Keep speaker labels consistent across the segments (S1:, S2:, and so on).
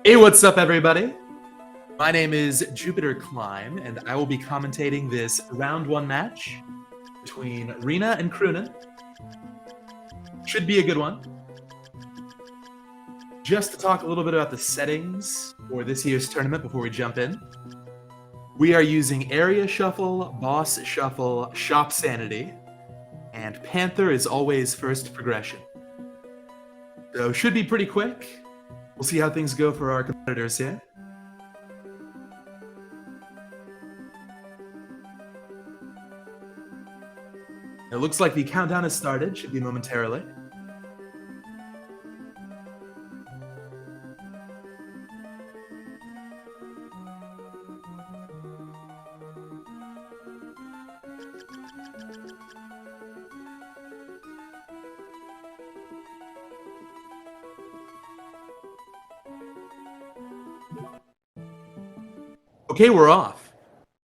S1: Hey, what's up, everybody? My name is Jupiter Climb, and I will be commentating this round one match between Rina and Crunan. Should be a good one. Just to talk a little bit about the settings for this year's tournament before we jump in. We are using Aria Shuffle, Boss Shuffle, Shop Sanity, and Panther is always first progression. So should be pretty quick. We'll see how things go for our competitors here. It looks like the countdown has started, should be momentarily. Okay, we're off.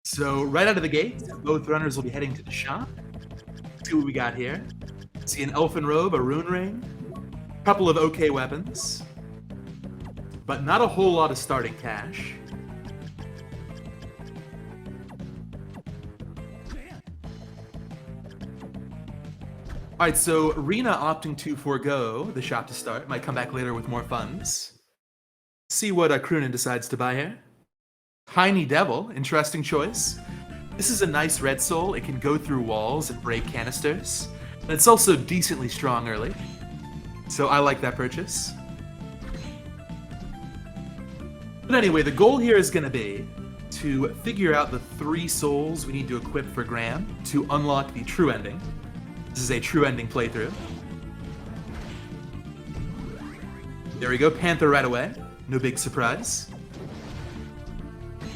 S1: So right out of the gate, both runners will be heading to the shop. See what we got here. See an elfin robe, a rune ring, a couple of okay weapons, but not a whole lot of starting cash. Alright, so Rina opting to forego the shop to start, might come back later with more funds. See what Crunan decides to buy here. Tiny Devil, interesting choice. This is a nice red soul. It can go through walls and break canisters. And it's also decently strong early. So I like that purchase. But anyway, the goal here is going to be to figure out the 3 souls we need to equip for Graham to unlock the true ending. This is a true ending playthrough. There we go, Panther right away. No big surprise.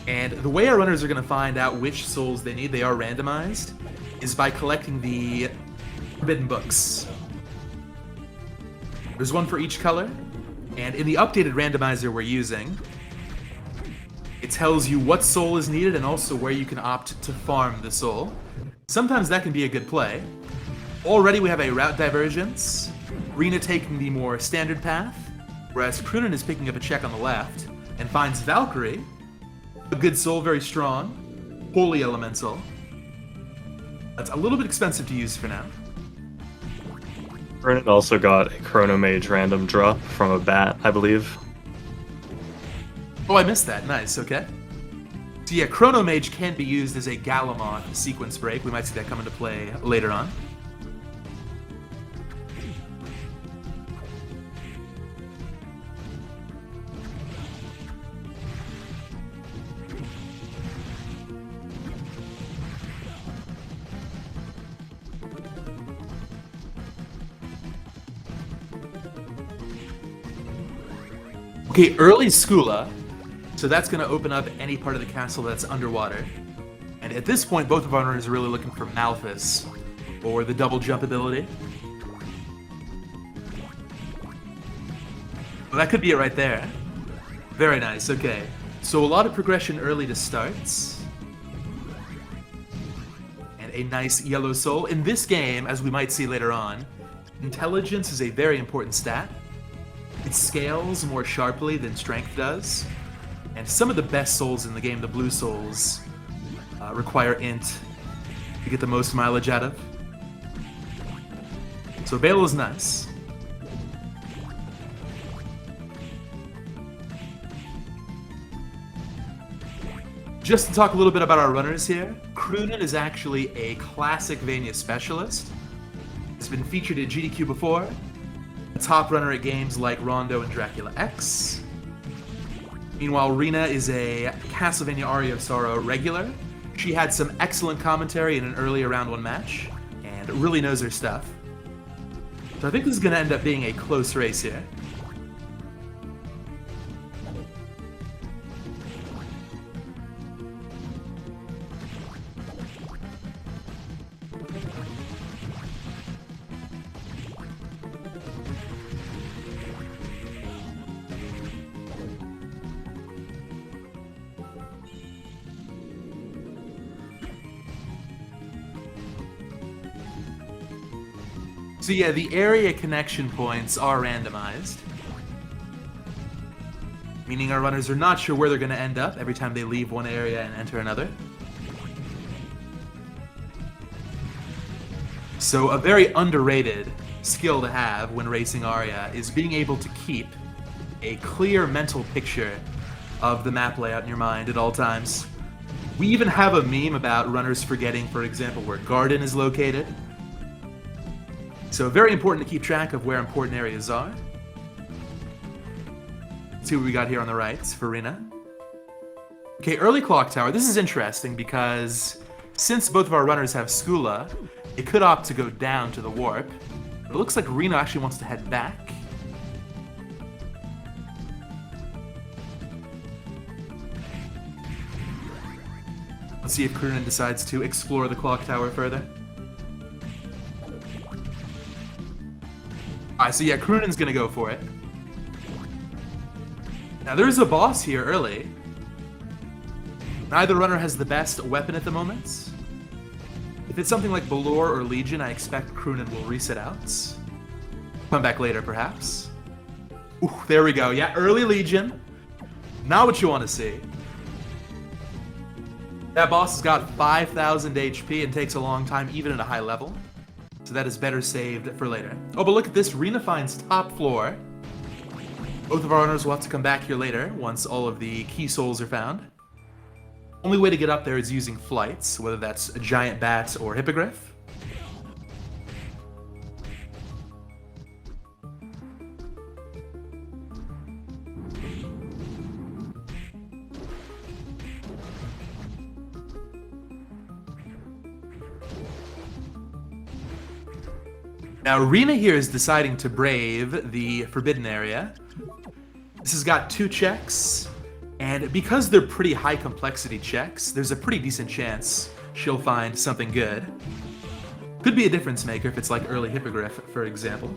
S1: And the way our runners are going to find out which souls they need, they are randomized, is by collecting the forbidden books. There's one for each color, and in the updated randomizer we're using, it tells you what soul is needed and also where you can opt to farm the soul. Sometimes that can be a good play. Already we have a route divergence, Rina taking the more standard path, whereas Crunan is picking up a check on the left and finds Valkyrie, a good soul, very strong, holy elemental. That's a little bit expensive to use for now.
S2: Crunan also got a Chrono Mage random drop from a bat, I believe.
S1: Oh, I missed that. Nice, okay. So yeah, Chrono Mage can be used as a Galamoth sequence break. We might see that come into play later on. Okay, early Skula, so that's going to open up any part of the castle that's underwater. And at this point, both of our runners are really looking for Malthus, or the double jump ability. Well, that could be it right there. Very nice, okay. So a lot of progression early to starts. And a nice yellow soul. In this game, as we might see later on, intelligence is a very important stat. It scales more sharply than strength does, and some of the best souls in the game, the blue souls, require int to get the most mileage out of. So Bale is nice. Just to talk a little bit about our runners here, Crunan is actually a classic Vania specialist. He's been featured at GDQ before. A top runner at games like Rando and Dracula X. Meanwhile, Rina is a Castlevania Aria of Sorrow regular. She had some excellent commentary in an earlier round 1 match, and really knows her stuff. So I think this is going to end up being a close race here. So yeah, the area connection points are randomized. meaning our runners are not sure where they're going to end up every time they leave one area and enter another. So a very underrated skill to have when racing Aria is being able to keep a clear mental picture of the map layout in your mind at all times. We even have a meme about runners forgetting, for example, where Garden is located. So very important to keep track of where important areas are. Let's see what we got here on the right for Rina. Okay, early clock tower. This is interesting because since both of our runners have Skula, it could opt to go down to the warp. But it looks like Rina actually wants to head back. Let's see if Crunan decides to explore the clock tower further. Alright, so yeah, Crunan's gonna go for it. Now there's a boss here early. Neither runner has the best weapon at the moment. If it's something like Balor or Legion, I expect Crunan will reset out. Come back later, perhaps. Ooh, there we go. Yeah, early Legion. Not what you want to see. That boss has got 5,000 HP and takes a long time, even at a high level. So that is better saved for later. Oh, but look at this. Rina finds top floor. Both of our runners will have to come back here later, once all of the key souls are found. Only way to get up there is using flights, whether that's a giant bat or hippogriff. Now, Rina here is deciding to brave the Forbidden Area. This has got 2 checks, and because they're pretty high complexity checks, there's a pretty decent chance she'll find something good. Could be a difference maker if it's like early Hippogriff, for example.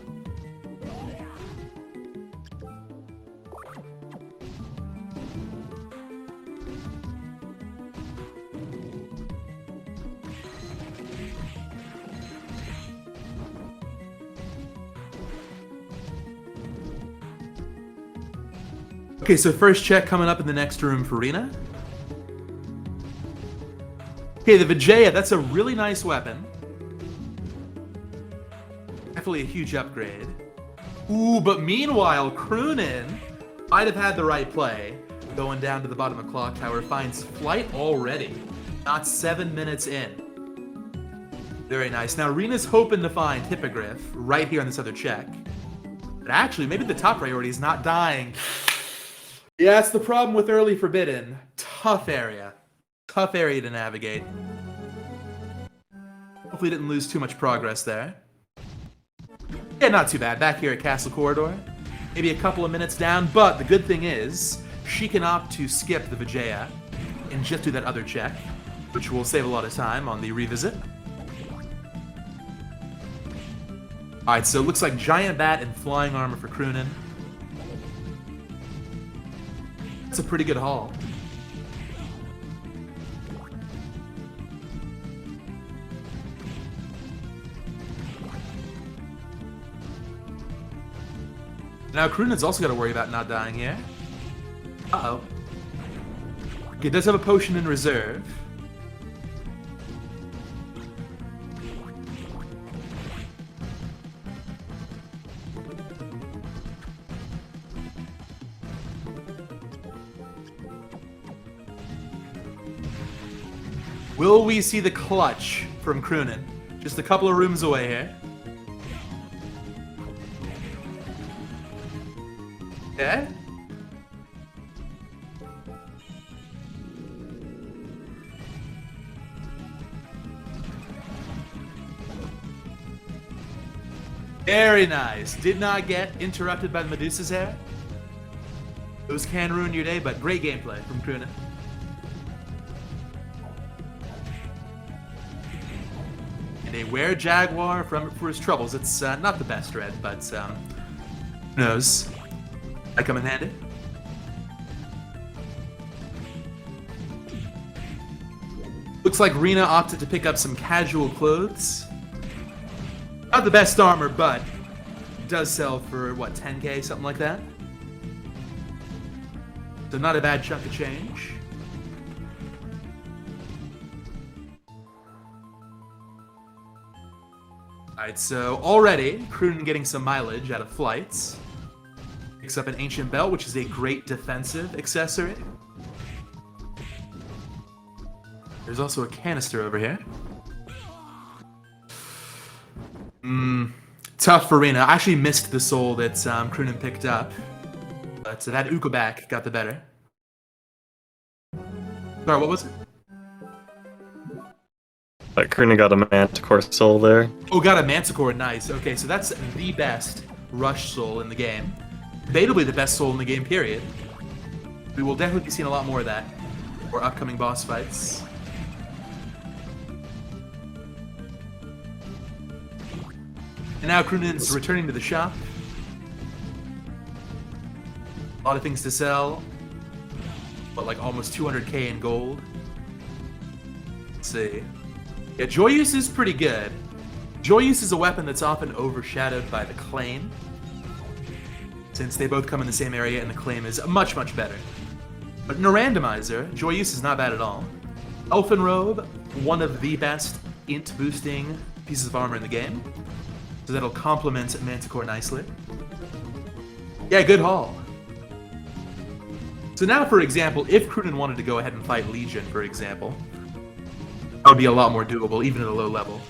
S1: Okay, so first check coming up in the next room for Rina. Okay, the Vijaya, that's a really nice weapon. Definitely a huge upgrade. Ooh, but meanwhile, Crunan might have had the right play. Going down to the bottom of Clock Tower, finds flight already. Not 7 minutes in. Very nice. Now, Rina's hoping to find Hippogriff right here on this other check. But actually, maybe the top priority is not dying. Yeah, that's the problem with early Forbidden. Tough area. Tough area to navigate. Hopefully didn't lose too much progress there. Yeah, not too bad. Back here at Castle Corridor. Maybe a couple of minutes down, but the good thing is, she can opt to skip the Vijaya and just do that other check, which will save a lot of time on the revisit. Alright, so it looks like Giant Bat and Flying Armor for Crunan. That's a pretty good haul. Now, Crunan's also got to worry about not dying here. Uh-oh. Okay, does have a potion in reserve. Will we see the clutch from Crunan? Just a couple of rooms away here. Okay. Very nice. Did not get interrupted by the Medusa's hair. Those can ruin your day, but great gameplay from Crunan. And a Were Jaguar for his troubles. It's not the best red, but who knows? I come in handy. Looks like Rina opted to pick up some casual clothes. Not the best armor, but does sell for, what, 10k, something like that? So not a bad chunk of change. Alright, so already, Crunan getting some mileage out of flights. Picks up an ancient belt, which is a great defensive accessory. There's also a canister over here. Tough for Rina. I actually missed the soul that Crunan picked up. But that Ukobak got the better. Sorry, what was it?
S2: But Crunan got a Manticore soul there.
S1: Oh, got a Manticore, nice. Okay, so that's the best rush soul in the game. Debatably the best soul in the game, period. We will definitely be seeing a lot more of that for upcoming boss fights. And now Crunan's returning to the shop. A lot of things to sell. But like almost 200k in gold. Let's see. Yeah, Joyous is pretty good. Joyous is a weapon that's often overshadowed by the Claim, since they both come in the same area and the Claim is much, much better. But in a randomizer, Joyous is not bad at all. Elfin Robe, one of the best int boosting pieces of armor in the game, so that'll complement Manticore nicely. Yeah, good haul. So now, for example, if Crunan wanted to go ahead and fight Legion, for example, that would be a lot more doable, even at a low level.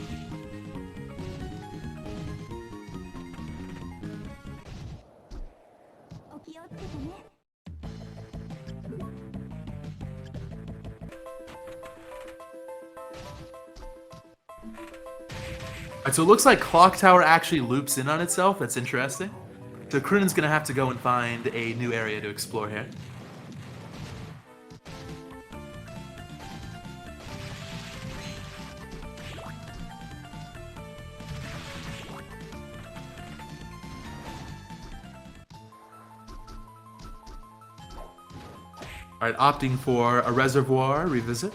S1: Alright, so it looks like Clock Tower actually loops in on itself. That's interesting. So Crunan's gonna have to go and find a new area to explore here. Alright, opting for a reservoir revisit.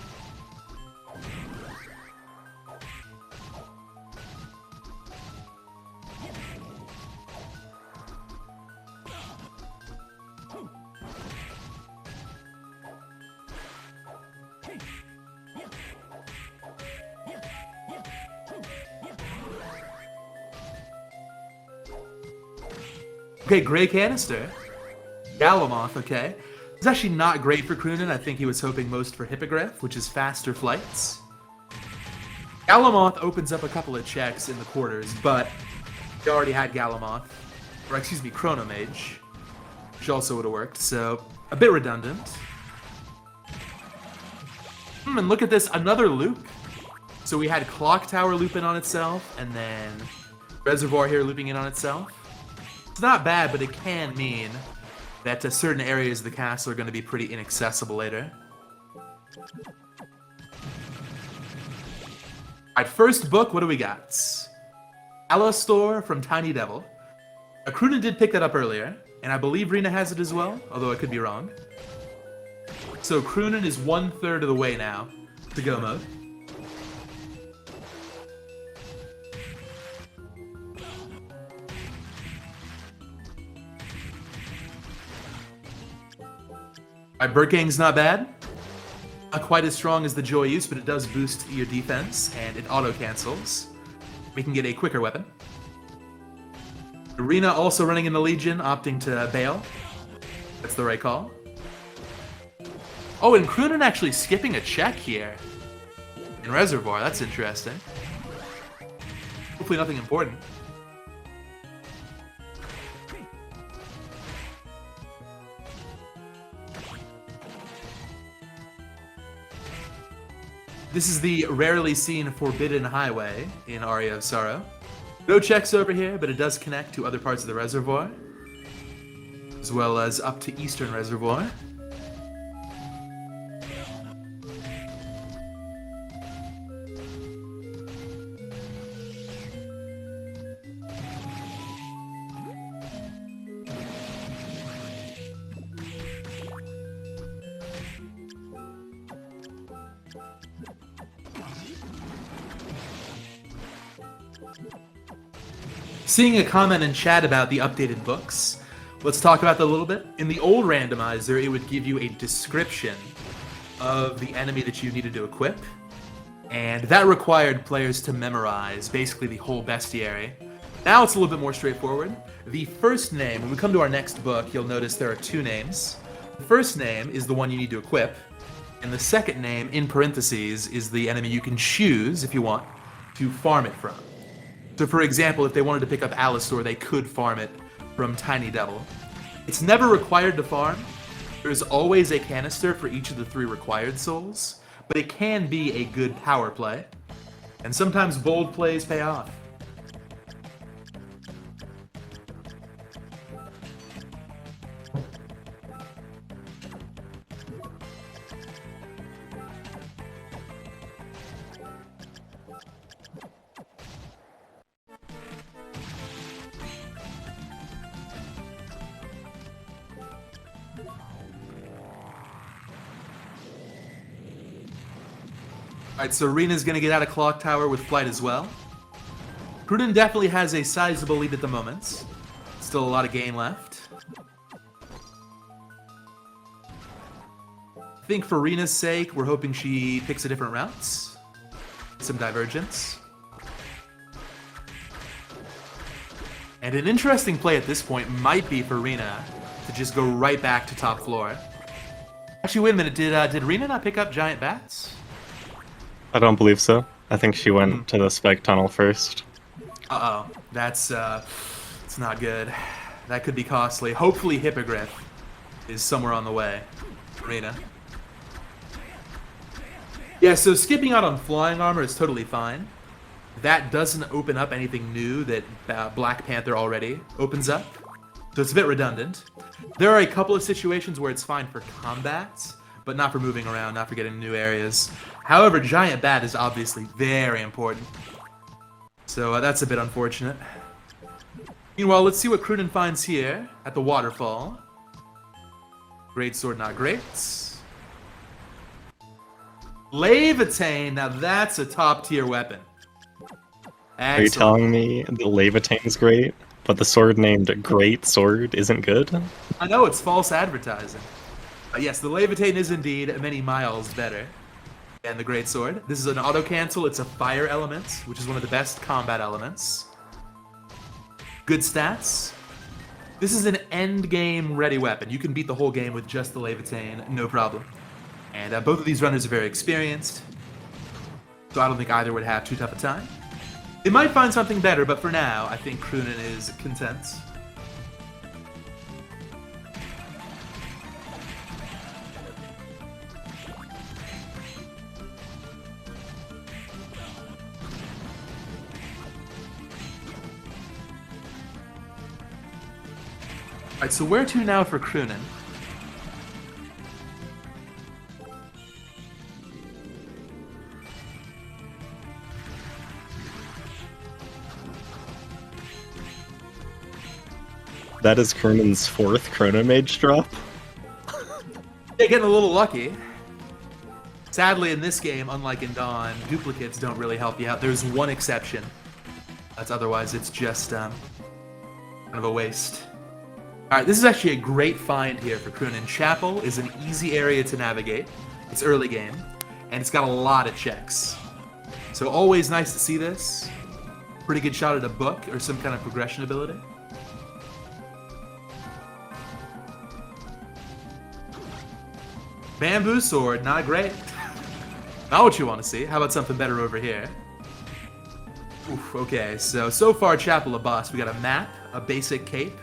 S1: Okay, Gray Canister. Galamoth, okay. It's actually not great for Crunan. I think he was hoping most for Hippogriff, which is faster flights. Galamoth opens up a couple of checks in the quarters, but he already had Galamoth. Or excuse me, Chronomage, which also would have worked, so a bit redundant. And look at this, another loop. So we had Clock Tower loop in on itself, and then Reservoir here looping in on itself. It's not bad, but it can mean that certain areas of the castle are going to be pretty inaccessible later. Alright, first book, what do we got? Alastor from Tiny Devil. Crunan did pick that up earlier, and I believe Rina has it as well, although I could be wrong. So Crunan is 1/3 of the way now to go mode. Alright, Burkang's not bad. Not quite as strong as the Joyous, but it does boost your defense, and it auto-cancels. We can get a quicker weapon. Rina also running in the Legion, opting to bail. That's the right call. Oh, and Crunan actually skipping a check here. In Reservoir, that's interesting. Hopefully nothing important. This is the rarely seen Forbidden Highway in Aria of Sorrow. No checks over here, but it does connect to other parts of the reservoir, as well as up to Eastern Reservoir. Seeing a comment in chat about the updated books. Let's talk about that a little bit. In the old randomizer, it would give you a description of the enemy that you needed to equip, and that required players to memorize basically the whole bestiary. Now it's a little bit more straightforward. The first name, when we come to our next book, you'll notice there are two names. The first name is the one you need to equip, and the second name, in parentheses, is the enemy you can choose, if you want, to farm it from. So for example, if they wanted to pick up Alistor, they could farm it from Tiny Devil. It's never required to farm. There's always a canister for each of the 3 required souls, but it can be a good power play, and sometimes bold plays pay off. Alright, so Rina's gonna get out of Clock Tower with Flight as well. Crunan definitely has a sizable lead at the moment. Still a lot of game left. I think for Rina's sake, we're hoping she picks a different route. Some divergence. And an interesting play at this point might be for Rina to just go right back to top floor. Actually, wait a minute, did Rina not pick up giant bats?
S2: I don't believe so. I think she went to the spec tunnel first.
S1: Uh-oh. That's, it's not good. That could be costly. Hopefully Hippogriff is somewhere on the way. Rina. Yeah, so skipping out on flying armor is totally fine. That doesn't open up anything new that Black Panther already opens up. So it's a bit redundant. There are a couple of situations where it's fine for combat, but not for moving around, not for getting new areas. However, Giant Bat is obviously very important. So that's a bit unfortunate. Meanwhile, let's see what Crunan finds here at the waterfall. Great sword, not great. Levitain, now that's a top tier weapon. Excellent.
S2: Are you telling me the Levitain is great, but the sword named Great Sword isn't good?
S1: I know, it's false advertising. Yes, the Levitain is indeed many miles better than the Great Sword. This is an auto-cancel. It's a fire element, which is one of the best combat elements. Good stats. This is an end-game ready weapon. You can beat the whole game with just the Levitain, no problem. And both of these runners are very experienced, so I don't think either would have too tough a time. They might find something better, but for now, I think Crunan is content. Alright, so where to now for Crunan?
S2: That is Crunan's 4th Chrono Mage drop.
S1: They're getting a little lucky. Sadly, in this game, unlike in Dawn, duplicates don't really help you out. There's one exception. Otherwise, it's just kind of a waste. Alright, this is actually a great find here for Crunan. Chapel is an easy area to navigate. It's early game, and it's got a lot of checks. So always nice to see this. Pretty good shot at a book or some kind of progression ability. Bamboo sword, not great. Not what you want to see. How about something better over here? Oof, okay, so far Chapel a boss. We got a map, a basic cape,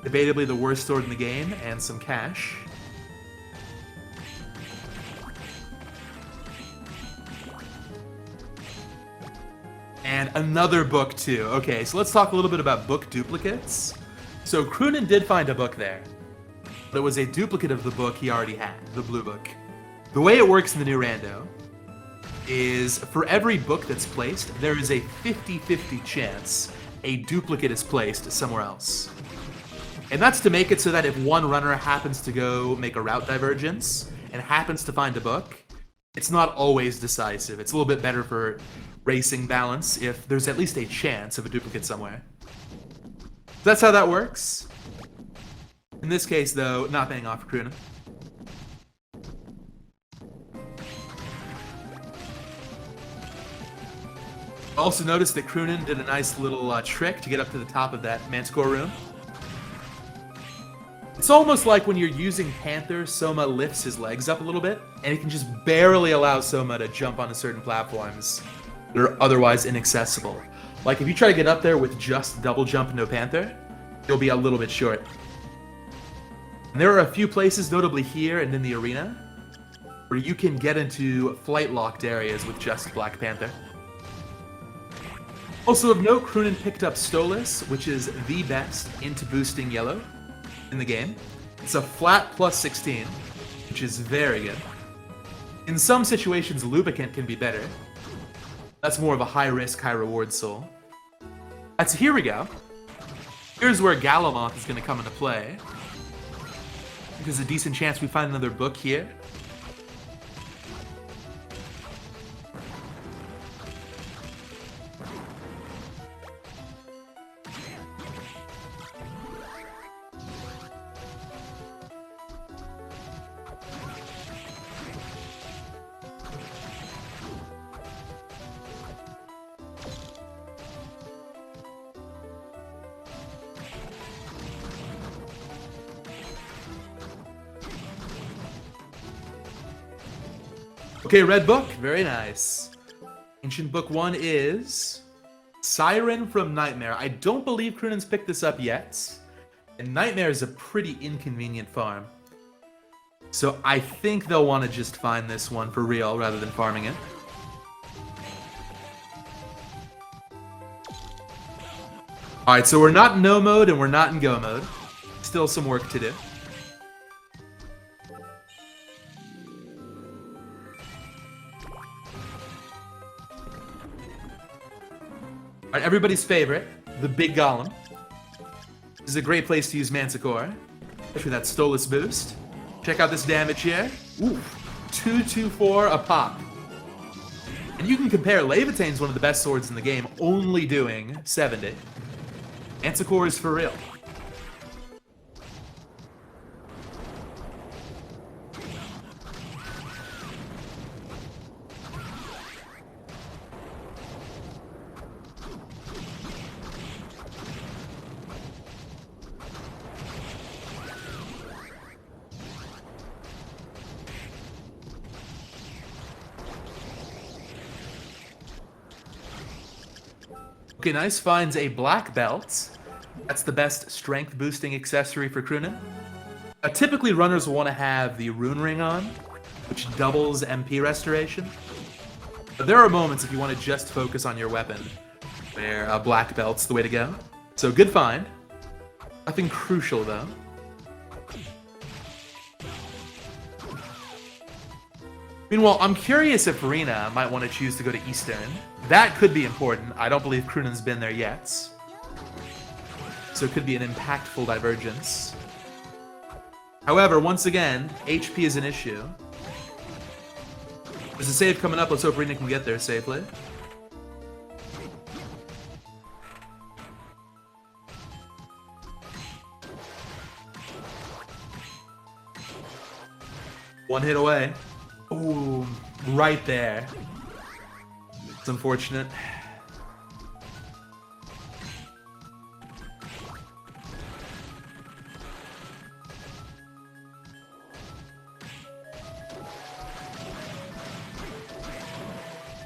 S1: debatably the worst sword in the game, and some cash. And another book too. Okay, so let's talk a little bit about book duplicates. So Crunan did find a book there. But it was a duplicate of the book he already had, the blue book. The way it works in the new Rando is for every book that's placed, there is a 50-50 chance a duplicate is placed somewhere else. And that's to make it so that if one runner happens to go make a route divergence and happens to find a book, it's not always decisive. It's a little bit better for racing balance if there's at least a chance of a duplicate somewhere. That's how that works. In this case, though, not paying off for Crunan. Also notice that Crunan did a nice little trick to get up to the top of that Manticore room. It's almost like when you're using Panther, Soma lifts his legs up a little bit, and he can just barely allow Soma to jump onto certain platforms that are otherwise inaccessible. Like if you try to get up there with just double jump, no Panther, you'll be a little bit short. And there are a few places, notably here and in the arena, where you can get into flight-locked areas with just Black Panther. Also of note, Crunan picked up Stolas, which is the best into boosting yellow in the game. It's a flat plus 16, which is very good. In some situations, Lubricant can be better. That's more of a high-risk, high-reward soul. So here we go. Here's where Galamoth is going to come into play. There's a decent chance we find another book here. Okay, red book. Very nice. Ancient book 1 is Siren from Nightmare. I don't believe Crunan's picked this up yet. And Nightmare is a pretty inconvenient farm. So I think they'll want to just find this one for real rather than farming it. Alright, so we're not in no mode and we're not in go mode. Still some work to do. Alright, everybody's favorite, the big golem. This is a great place to use Manticore, especially that Stolas boost. Check out this damage here. Ooh, 224 a pop. And you can compare, Levitane's one of the best swords in the game, only doing 70. Manticore is for real. Okay, nice. Finds a black belt. That's the best strength boosting accessory for Crunan. Typically, runners will want to have the rune ring on, which doubles MP restoration. But there are moments if you want to just focus on your weapon, where a black belt's the way to go. So good find. Nothing crucial though. Meanwhile, I'm curious if Rina might want to choose to go to Eastern. That could be important. I don't believe Crunan's been there yet. So it could be an impactful divergence. However, once again, HP is an issue. There's a save coming up. Let's hope Rina can get there safely. One hit away. Ooh, right there. It's unfortunate.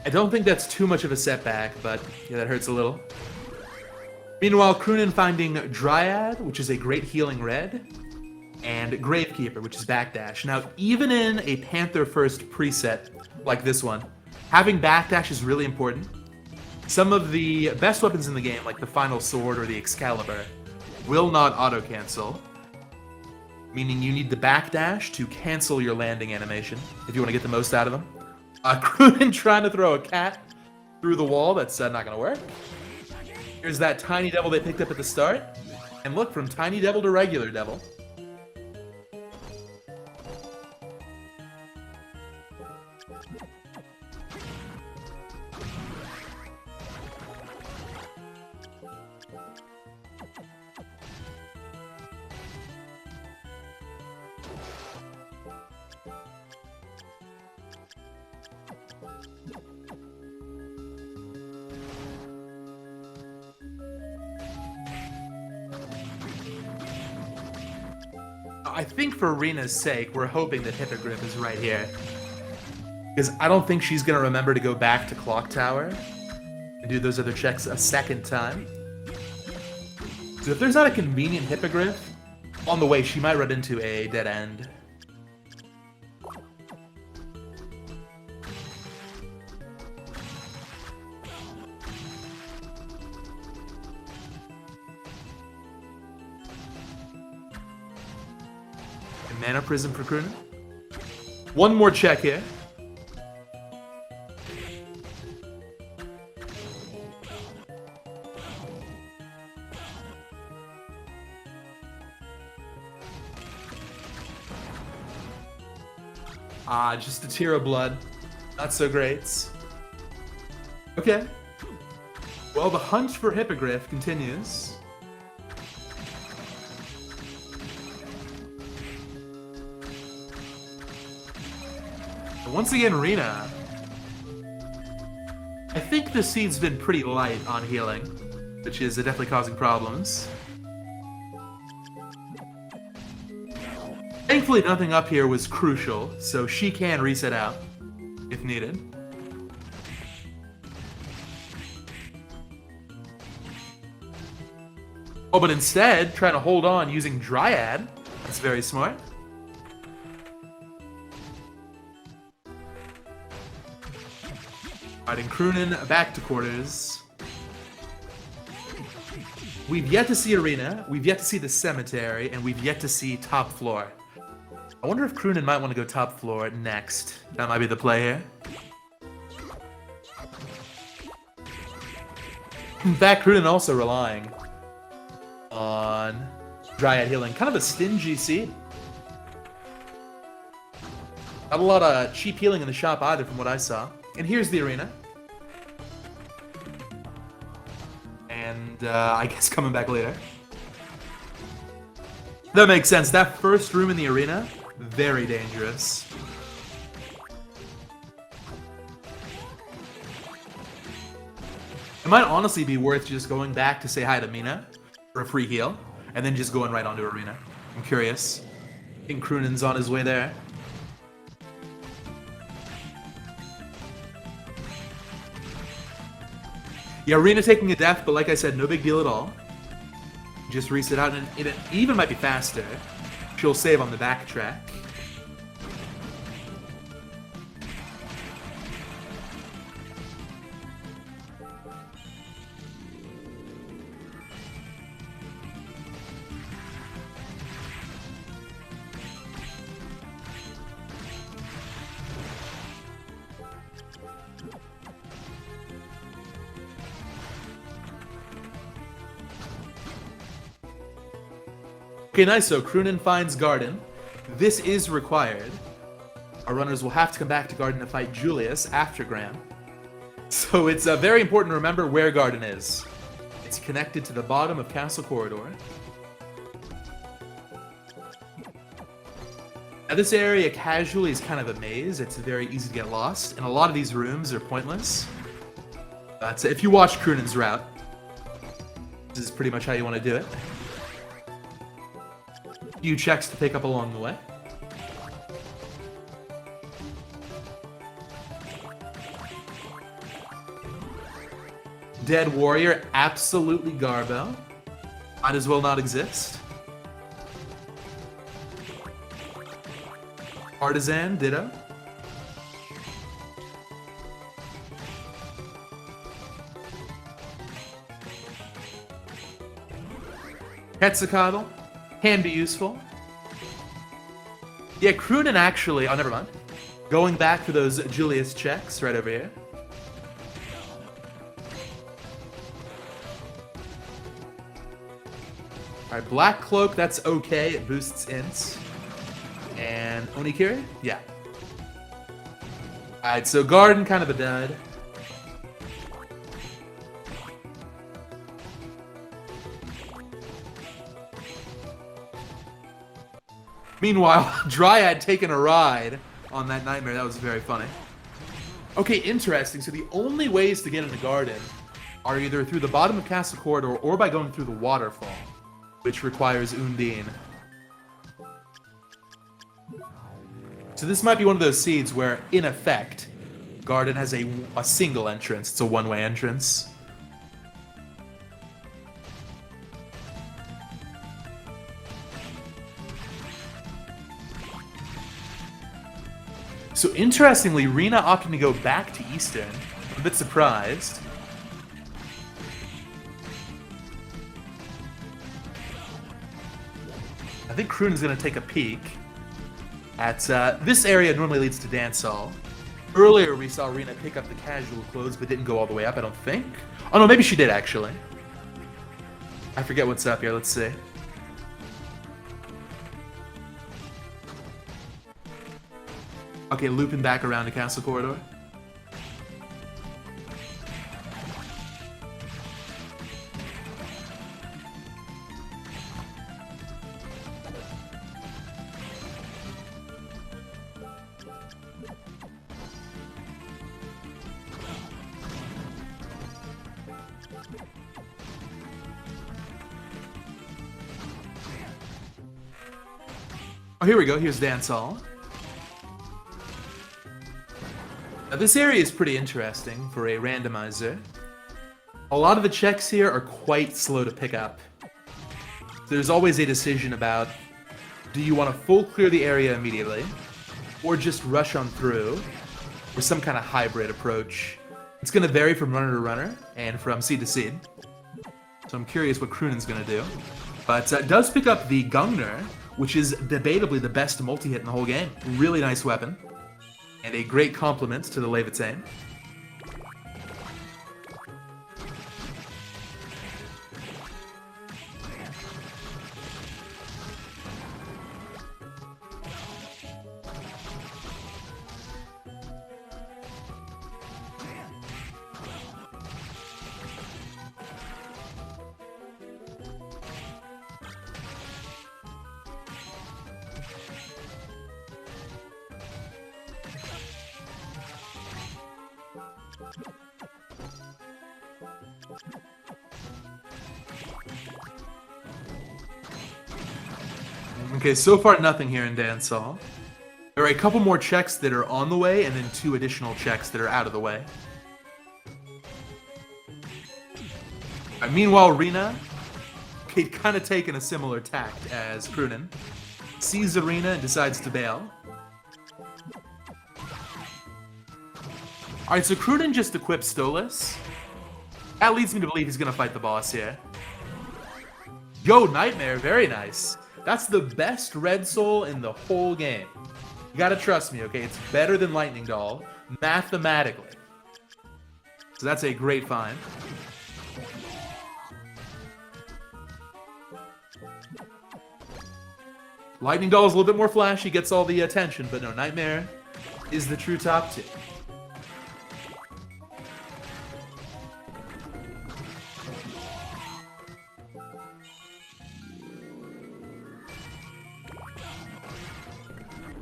S1: I don't think that's too much of a setback, but yeah, that hurts a little. Meanwhile, Crunan finding Dryad, which is a great healing red, and Gravekeeper, which is backdash. Now, even in a Panther first preset like this one, having backdash is really important. Some of the best weapons in the game, like the Final Sword or the Excalibur, will not auto-cancel, meaning you need the backdash to cancel your landing animation if you want to get the most out of them. Crunan trying to throw a cat through the wall, that's not going to work. Here's that Tiny Devil they picked up at the start, and look, from Tiny Devil to regular Devil. I think for Rina's sake, we're hoping that Hippogriff is right here. Because I don't think she's going to remember to go back to Clock Tower and do those other checks a second time. So if there's not a convenient Hippogriff, on the way she might run into a dead end. Mana Prism for Crunan. One more check here. Just a tear of blood. Not so great. Okay. Well, the hunt for Hippogriff continues. Once again, Rina. I think the seed's been pretty light on healing, which is definitely causing problems. Thankfully, nothing up here was crucial, so she can reset out if needed. Oh, but instead, trying to hold on using Dryad. That's very smart. Riding Crunan back to quarters. We've yet to see Arena, we've yet to see the cemetery, and we've yet to see top floor. I wonder if Crunan might want to go top floor next. That might be the play here. In fact, Crunan also relying on Dryad healing. Kind of a stingy seed. Not a lot of cheap healing in the shop either from what I saw. And here's the arena. And I guess coming back later. That makes sense. That first room in the arena, very dangerous. It might honestly be worth just going back to say hi to Mina for a free heal, and then just going right onto arena. I'm curious. I think Crunan's on his way there. Yeah, Rina taking a death, but like I said, no big deal at all. Just reset out, and it even might be faster. She'll save on the backtrack. Okay, nice. So Crunan finds Garden. This is required. Our runners will have to come back to Garden to fight Julius after Graham. So it's very important to remember where Garden is. It's connected to the bottom of Castle Corridor. Now this area casually is kind of a maze. It's very easy to get lost, and a lot of these rooms are pointless. So if you watch Crunan's route, this is pretty much how you want to do it. Few checks to pick up along the way. Dead Warrior, absolutely Garbo. Might as well not exist. Artisan, ditto. Quetzalcoatl. Can be useful. Yeah, Crunan actually... Oh, never mind. Going back to those Julius checks right over here. Alright, Black Cloak, that's okay. It boosts ints. And Onikiri? Yeah. Alright, so Garden, kind of a dud. Meanwhile, Dryad taking a ride on that nightmare. That was very funny. Okay, interesting. So the only ways to get into Garden are either through the bottom of Castle Corridor or by going through the waterfall, which requires Undine. So this might be one of those seeds where, in effect, Garden has a single entrance. It's a one-way entrance. So interestingly, Rina opting to go back to Eastern. I'm a bit surprised. I think Crunan's going to take a peek at this area. Normally leads to dance hall. Earlier we saw Rina pick up the casual clothes but didn't go all the way up, I don't think. Oh no, maybe she did actually. I forget what's up here, let's see. Okay, looping back around the castle corridor. Oh, here we go. Here's Dance Hall. Now, this area is pretty interesting for a randomizer. A lot of the checks here are quite slow to pick up. There's always a decision about, do you want to full clear the area immediately, or just rush on through, or some kind of hybrid approach. It's going to vary from runner to runner, and from seed to seed. So I'm curious what Crunan's going to do. But it does pick up the Gungnir, which is debatably the best multi-hit in the whole game. Really nice weapon. And a great complement to the Levitain. Okay, so far nothing here in Dance Hall. There are a couple more checks that are on the way, and then 2 additional checks that are out of the way. Meanwhile, Rina, kind of taking a similar tact as Crunan, sees Arena and decides to bail. Alright, so Crunan just equipped Stolas. That leads me to believe he's going to fight the boss here. Yo, Nightmare, very nice. That's the best red soul in the whole game. You gotta trust me, okay? It's better than Lightning Doll, mathematically. So that's a great find. Lightning Doll is a little bit more flashy, gets all the attention, but no, Nightmare is the true top 2.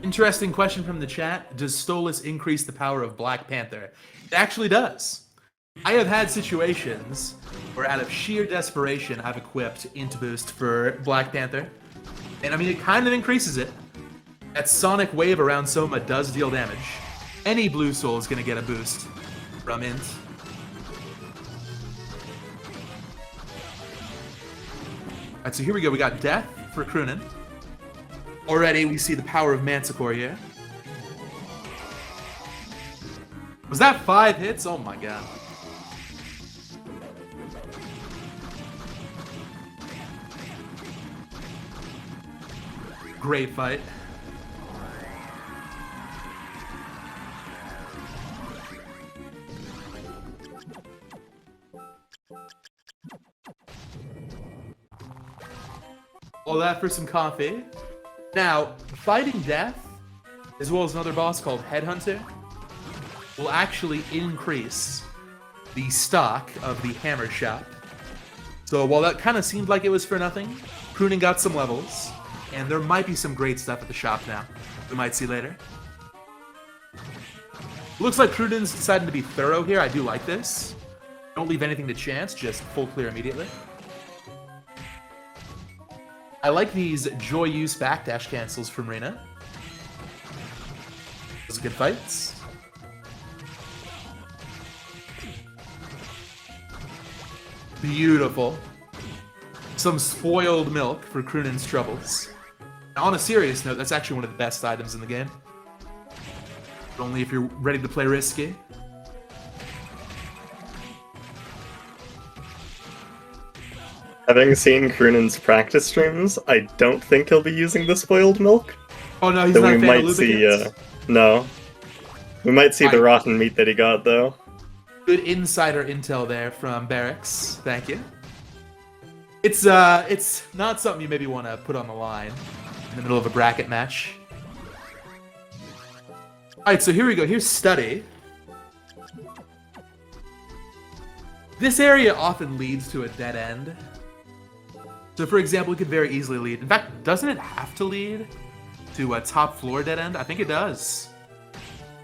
S1: Interesting question from the chat. Does Stolas increase the power of Black Panther? It actually does. I have had situations where out of sheer desperation I've equipped Int Boost for Black Panther. And I mean, it kind of increases it. That Sonic Wave around Soma does deal damage. Any Blue Soul is going to get a boost from Int. Alright, so here we go. We got Death for Crunan. Already, we see the power of Manticore here. Was that 5 hits? Oh my god. Great fight. All that for some coffee. Now, fighting Death, as well as another boss called Headhunter, will actually increase the stock of the Hammer Shop. So while that kind of seemed like it was for nothing, Crunan got some levels, and there might be some great stuff at the shop now. We might see later. Looks like Crunan's deciding to be thorough here. I do like this. Don't leave anything to chance, just full clear immediately. I like these Joy Use backdash cancels from Rina. those good fights. Beautiful. Some spoiled milk for Crunan's troubles. Now, on a serious note, that's actually one of the best items in the game. But only if you're ready to play risky.
S2: Having seen Crunan's practice streams, I don't think he'll be using the spoiled milk.
S1: Oh no, he's
S2: So
S1: not
S2: we
S1: a fan
S2: might
S1: of
S2: see,
S1: lubricants?
S2: no. We might see the rotten meat that he got, though.
S1: Good insider intel there from Barracks. Thank you. It's not something you maybe want to put on the line in the middle of a bracket match. Alright, so here we go. Here's Study. This area often leads to a dead end. So for example, it could very easily lead. In fact, doesn't it have to lead to a top floor dead end? I think it does.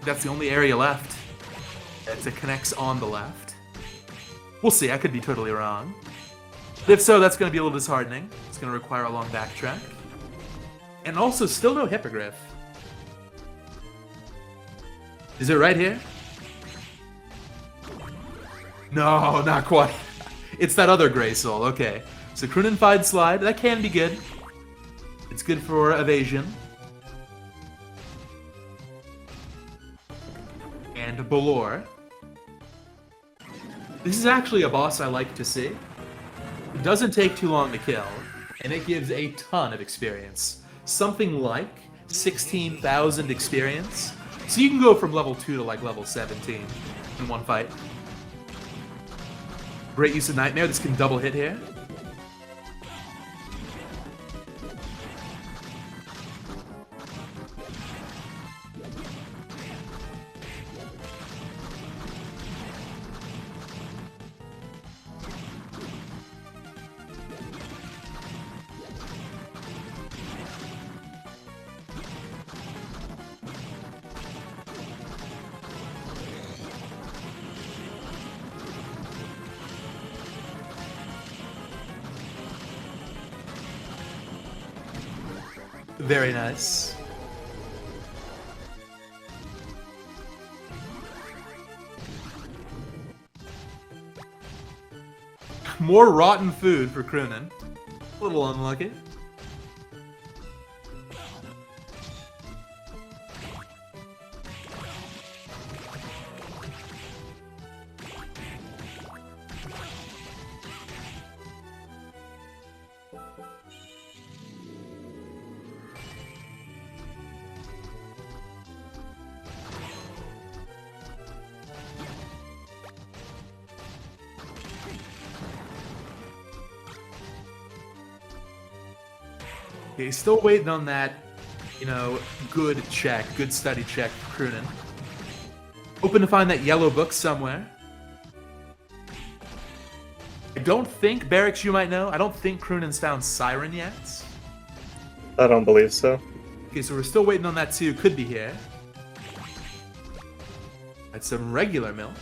S1: That's the only area left. It connects on the left. We'll see, I could be totally wrong. But if so, that's going to be a little disheartening. It's going to require a long backtrack. And also, still no hippogriff. Is it right here? No, not quite. It's that other gray soul, okay. So Crunan Fide Slide, that can be good. It's good for evasion. And Bolor. This is actually a boss I like to see. It doesn't take too long to kill, and it gives a ton of experience. Something like 16,000 experience. So you can go from level 2 to like level 17 in one fight. Great use of Nightmare. This can double hit here. Very nice. More rotten food for Crunan. A little unlucky. Okay, still waiting on that, you know, good check, good study check for Crunan. Hoping to find that yellow book somewhere. I don't think, Barracks, you might know, I don't think Crunan's found Siren yet.
S2: I don't believe so.
S1: Okay, so we're still waiting on that too. Could be here. That's some regular milk.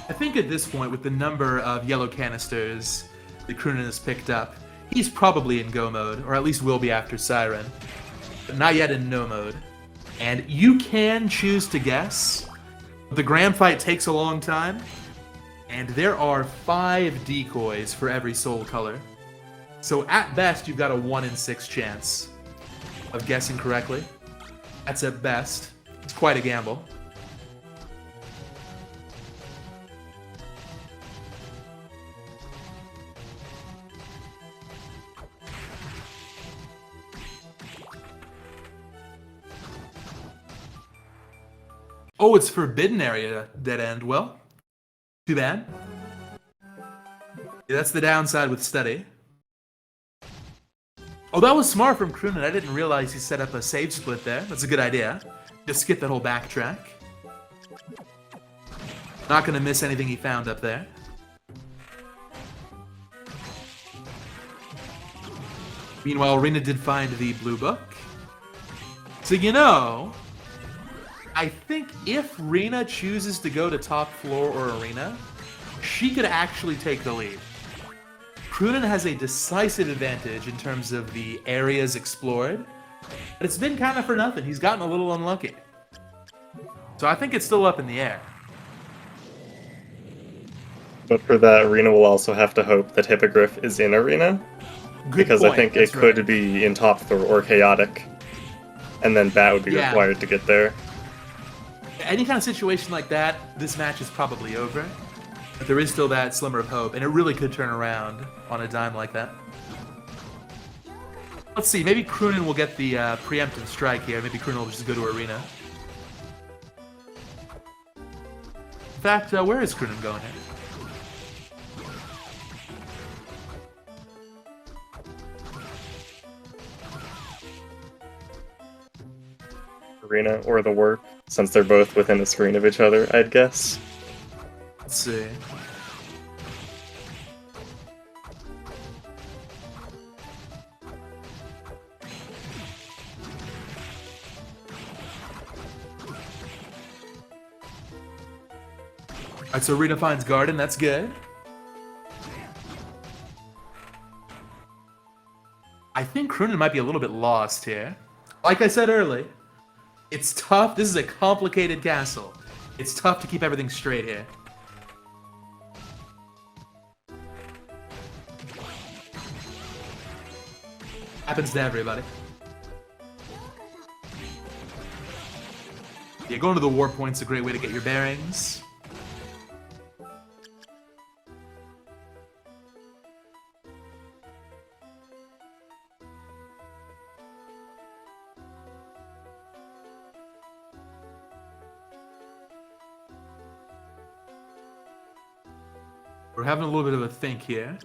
S1: I think at this point, with the number of yellow canisters that Crunan has picked up, he's probably in go mode, or at least will be after Siren, but not yet in no mode. And you can choose to guess. The grand fight takes a long time, and there are 5 decoys for every soul color. So at best, you've got a 1 in 6 chance of guessing correctly. That's at best. It's quite a gamble. Oh, it's Forbidden Area dead end. Well, too bad. Yeah, that's the downside with Study. Oh, that was smart from Crunan. I didn't realize he set up a save split there. That's a good idea. Just skip that whole backtrack. Not gonna miss anything he found up there. Meanwhile, Rina did find the blue book. So, you know, I think if Rina chooses to go to top floor or arena, she could actually take the lead. Crunan has a decisive advantage in terms of the areas explored, but it's been kind of for nothing. He's gotten a little unlucky. So I think it's still up in the air.
S2: But for that, Rina will also have to hope that Hippogriff is in Arena,
S1: Good
S2: because
S1: point.
S2: I think
S1: That's
S2: it could
S1: right.
S2: be in top floor or chaotic, and then Bat would be
S1: Yeah.
S2: required to get there.
S1: Any kind of situation like that, this match is probably over. But there is still that slimmer of hope, and it really could turn around on a dime like that. Let's see, maybe Crunan will get the preemptive strike here. Maybe Crunan will just go to Arena. In fact, where is Crunan going here?
S2: Arena or the Warp, since they're both within a screen of each other, I'd guess.
S1: Let's see. Alright, so Rina finds Garden, that's good. I think Crunan might be a little bit lost here. Like I said earlier, it's tough. This is a complicated castle. It's tough to keep everything straight here. Happens to everybody. Yeah, going to the war point's a great way to get your bearings. We're having a little bit of a think here.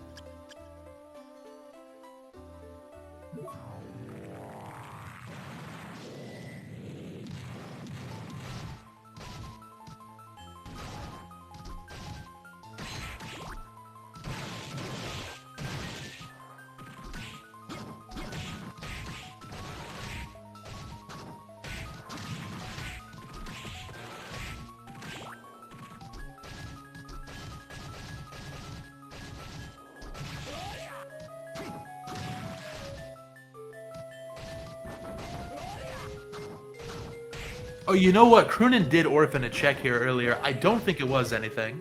S1: Oh, you know what? Crunan did orphan a check here earlier. I don't think it was anything.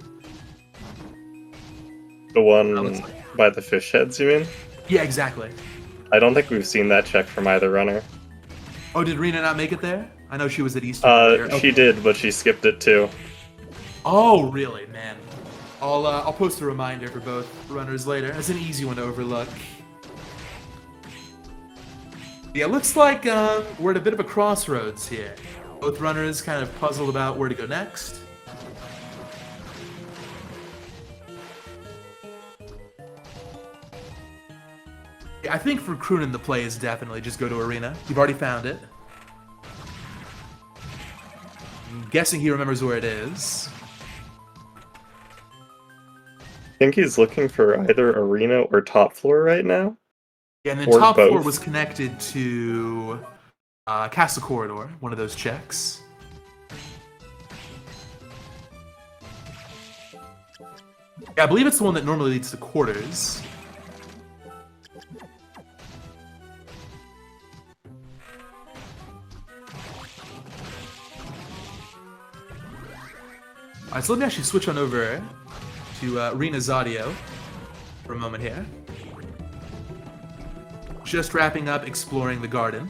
S2: The one
S1: looks
S2: by the fish heads, you mean?
S1: Yeah, exactly.
S2: I don't think we've seen that check from either runner.
S1: Oh, did Rina not make it there? I know she was at Eastern earlier.
S2: She did, but she skipped it too.
S1: Oh, really, man. I'll post a reminder for both runners later. It's an easy one to overlook. Yeah, looks like we're at a bit of a crossroads here. Both runners kind of puzzled about where to go next. Yeah, I think for Crunan, the play is definitely just go to Arena. You've already found it. I'm guessing he remembers where it is.
S2: I think he's looking for either Arena or top floor right now.
S1: Yeah, and then
S2: Or
S1: top floor
S2: both.
S1: was connected to Castle Corridor, one of those checks. Yeah, I believe it's the one that normally leads to quarters. Alright, so let me actually switch on over to Rina's audio for a moment here. Just wrapping up exploring the garden.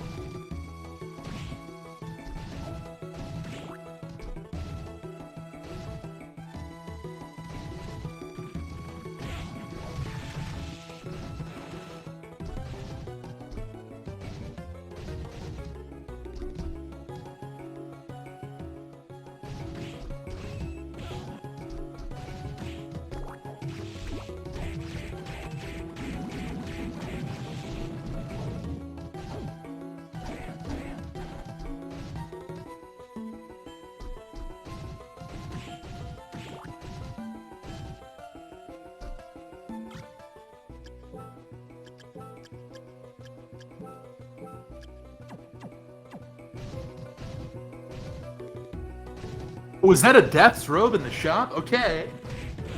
S1: Was that a Death's Robe in the shop? Okay.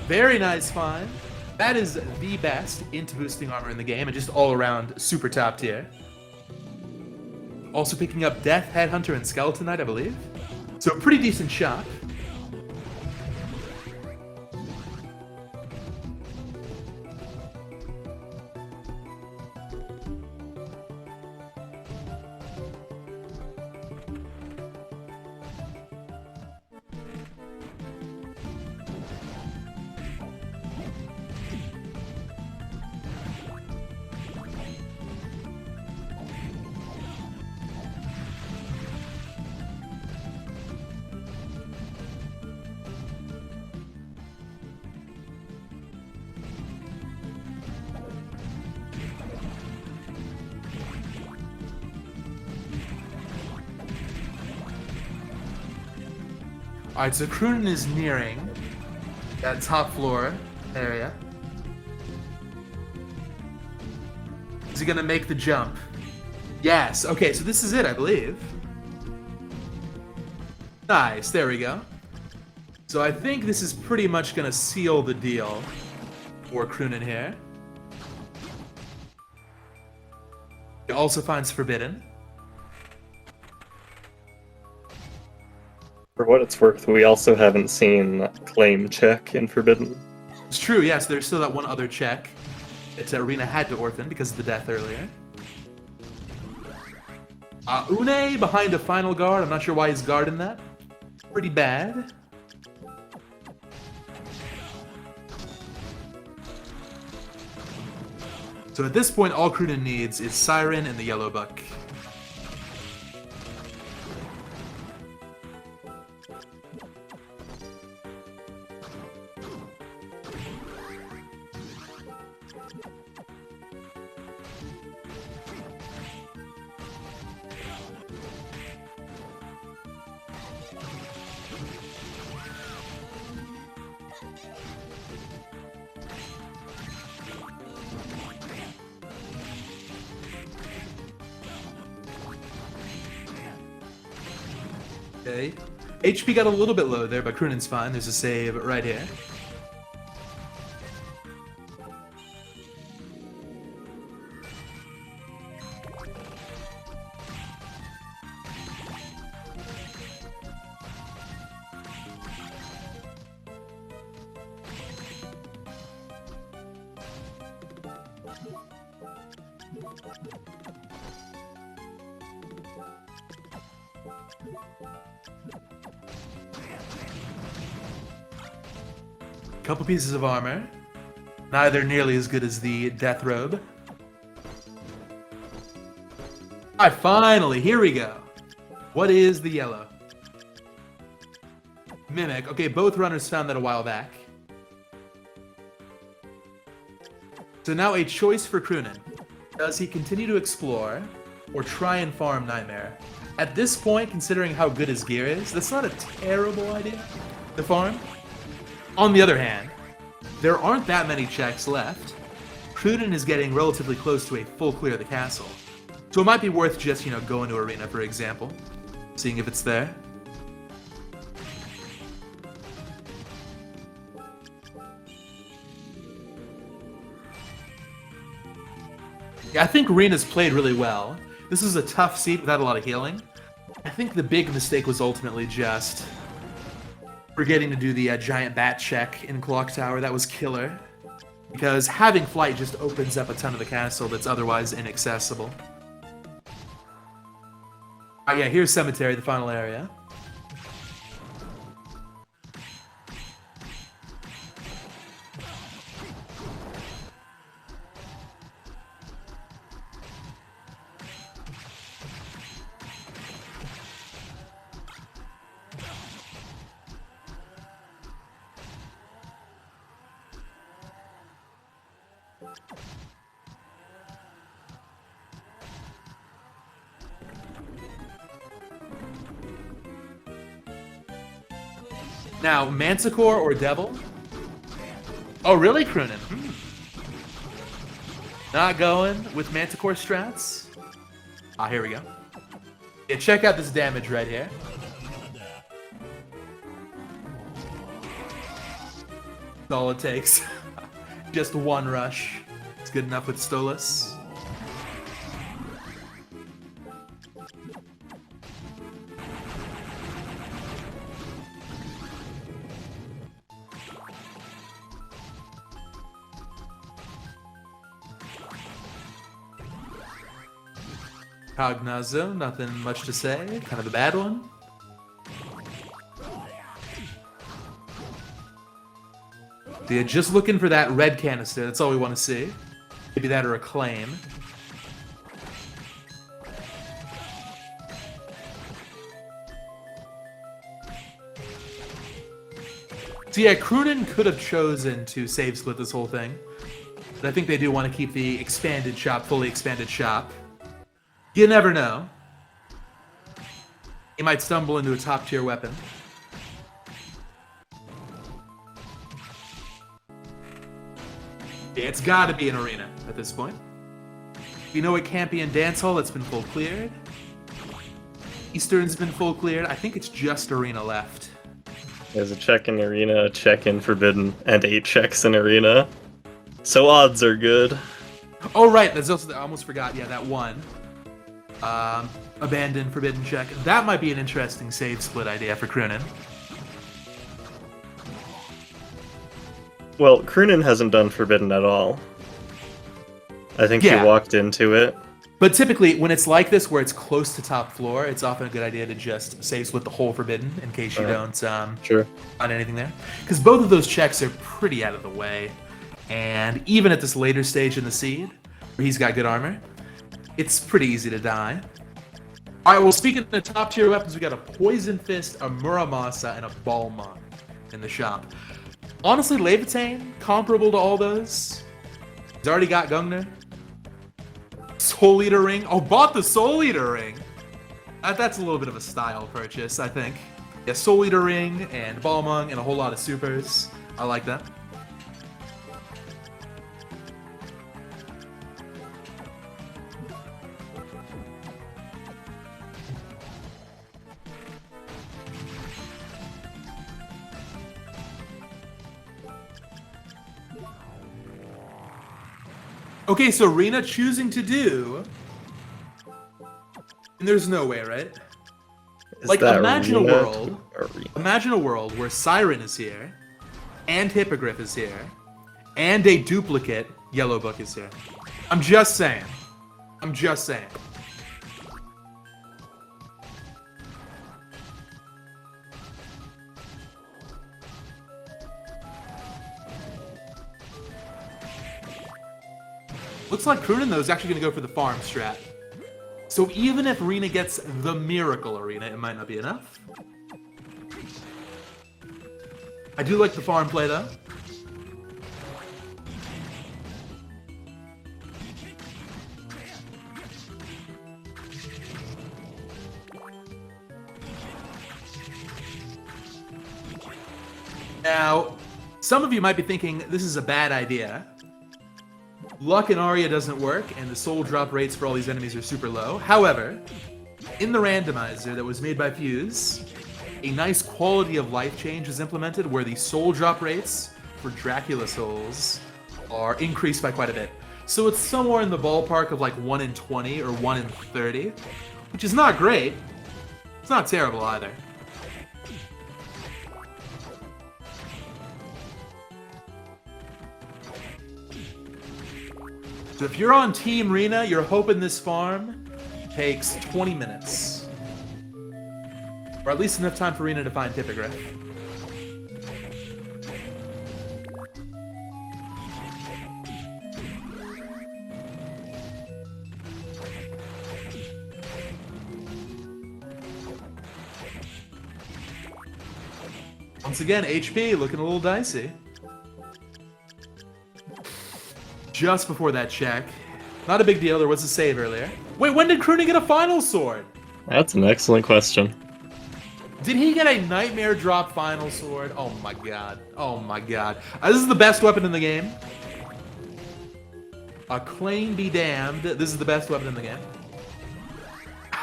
S1: Very nice find. That is the best into boosting armor in the game, and just all around super top tier. Also picking up Death, Headhunter, and Skeleton Knight, I believe. So a pretty decent shop. Alright, so Crunan is nearing that top floor area. Is he gonna make the jump? Yes, okay, so this is it, I believe. Nice, there we go. So I think this is pretty much gonna seal the deal for Crunan here. He also finds Forbidden.
S2: For what it's worth, we also haven't seen Claim Check in Forbidden.
S1: It's true, yes, there's still that one other check that Rina had to orphan because of the death earlier. Une behind a final guard. I'm not sure why he's guarding that. Pretty bad. So at this point, all Crunan needs is Siren and the Yellow Buck. Okay. HP got a little bit low there, but Crunan's fine. There's a save right here. Couple pieces of armor. Neither nearly as good as the death robe. Alright, finally, here we go. What is the yellow? Mimic. Okay, both runners found that a while back. So now a choice for Crunan. Does he continue to explore or try and farm Nightmare? At this point, considering how good his gear is, that's not a terrible idea to farm. On the other hand, there aren't that many checks left. Crunan is getting relatively close to a full clear of the castle. So it might be worth just, going to Arena, for example. Seeing if it's there. Yeah, I think Rina's played really well. This is a tough seat without a lot of healing. I think the big mistake was ultimately just forgetting to do the giant bat check in Clock Tower. That was killer. Because having flight just opens up a ton of the castle that's otherwise inaccessible. Yeah, here's Cemetery, the final area. Now, Manticore or Devil? Oh, really, Crunan? Not going with Manticore strats? Ah, here we go. Yeah, check out this damage right here. That's all it takes. Just one rush. It's good enough with Stolas. Cognazo, nothing much to say. Kind of a bad one. So yeah, just looking for that red canister. That's all we want to see. Maybe that or a claim. So yeah, Crunan could have chosen to save split this whole thing. But I think they do want to keep the expanded shop, fully expanded shop. You never know. He might stumble into a top tier weapon. Yeah, it's gotta be an arena at this point. We know it can't be in dance hall, it's been full cleared. Eastern's been full cleared. I think it's just arena left.
S2: There's a check in arena, a check in forbidden, and 8 checks in arena. So odds are good.
S1: Oh right, there's also I almost forgot, yeah, that one. Abandoned forbidden check. That might be an interesting save split idea for Crunan.
S2: Well, Crunan hasn't done forbidden at all. I think
S1: Yeah.
S2: he walked into it.
S1: But typically, when it's like this, where it's close to top floor, it's often a good idea to just save split the whole forbidden in case you don't
S2: Sure.
S1: find anything there. Because both of those checks are pretty out of the way. And even at this later stage in the seed, where he's got good armor, it's pretty easy to die. Alright, well, speaking of top tier weapons, we got a Poison Fist, a Muramasa, and a Balmung in the shop. Honestly, Levitain, comparable to all those. He's already got Gungnir. Soul Eater Ring. Oh, bought the Soul Eater Ring. That's a little bit of a style purchase, I think. Yeah, Soul Eater Ring and Balmung and a whole lot of supers. I like that. Okay, so Rina choosing to do... And there's no way, right?
S2: Is
S1: Like,
S2: that
S1: imagine a
S2: arena
S1: world...
S2: to arena?
S1: Imagine a world where Siren is here, and Hippogriff is here, and a duplicate Yellow Book is here. I'm just saying. I'm just saying. Looks like Crunan, though, is actually going to go for the farm strat. So even if Rina gets the Miracle Arena, it might not be enough. I do like the farm play, though. Now, some of you might be thinking this is a bad idea. Luck in Aria doesn't work, and the soul drop rates for all these enemies are super low. However, in the randomizer that was made by Fuse, a nice quality of life change is implemented where the soul drop rates for Dracula souls are increased by quite a bit. So it's somewhere in the ballpark of like 1 in 20 or 1 in 30, which is not great. It's not terrible either. So if you're on Team Rina, you're hoping this farm takes 20 minutes. Or at least enough time for Rina to find Hippogriff. Once again, HP looking a little dicey. Just before that check. Not a big deal, there was a save earlier. Wait, when did Crunan get a final sword?
S2: That's an excellent question.
S1: Did he get a nightmare drop final sword? Oh my god. Oh my god. This is the best weapon in the game. Acclaim be damned. This is the best weapon in the game.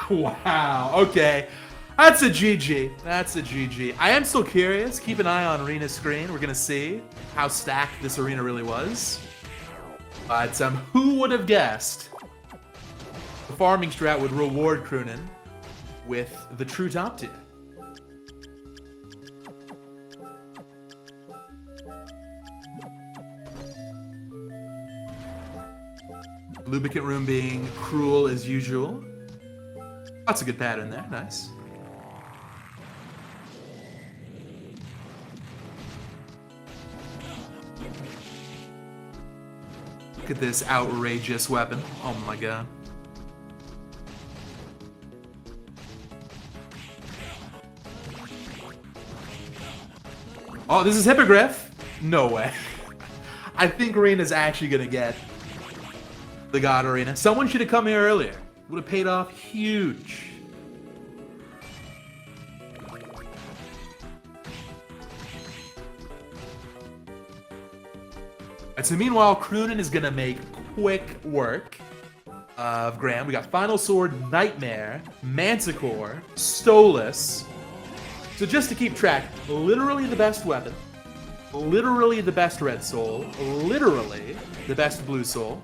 S1: Wow. Okay. That's a GG. That's a GG. I am still curious. Keep an eye on Rina's screen. We're gonna see how stacked this arena really was. But who would have guessed the farming strat would reward Crunan with the true top tier? Lubricant room being cruel as usual. That's a good pattern there. Nice. Look at this outrageous weapon. Oh my god. Oh, this is Hippogriff? No way. I think Rina's actually gonna get the God Arena. Someone should have come here earlier. Would have paid off huge. And so meanwhile, Crunan is gonna make quick work of Graham. We got Final Sword, Nightmare, Manticore, Stolas. So just to keep track, literally the best weapon, literally the best red soul, literally the best blue soul,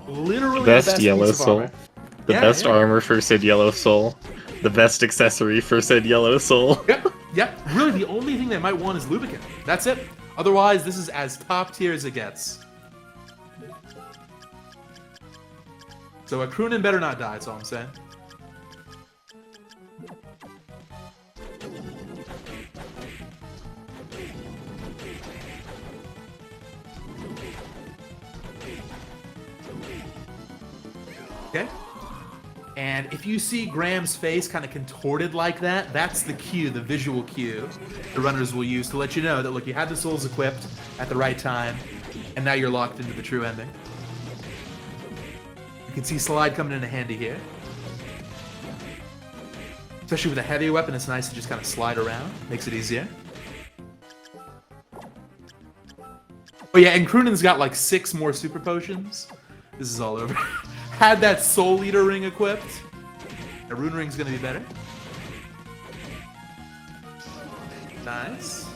S1: literally
S2: the best yellow
S1: piece of
S2: soul,
S1: armor.
S2: the best armor for said yellow soul, the best accessory for said yellow soul.
S1: Yep. Really, the only thing they might want is lubricant. That's it. Otherwise, this is as top tier as it gets. So a Crunan better not die, that's all I'm saying. Okay. And if you see Graham's face kind of contorted like that, that's the cue, the visual cue the runners will use to let you know that, look, you had the souls equipped at the right time, and now you're locked into the true ending. You can see Slide coming in handy here. Especially with a heavy weapon, it's nice to just kind of slide around. Makes it easier. Oh yeah, and Crunan's got like 6 more super potions. This is all over. Had that Soul Eater ring equipped. The Rune Ring's gonna be better. Nice.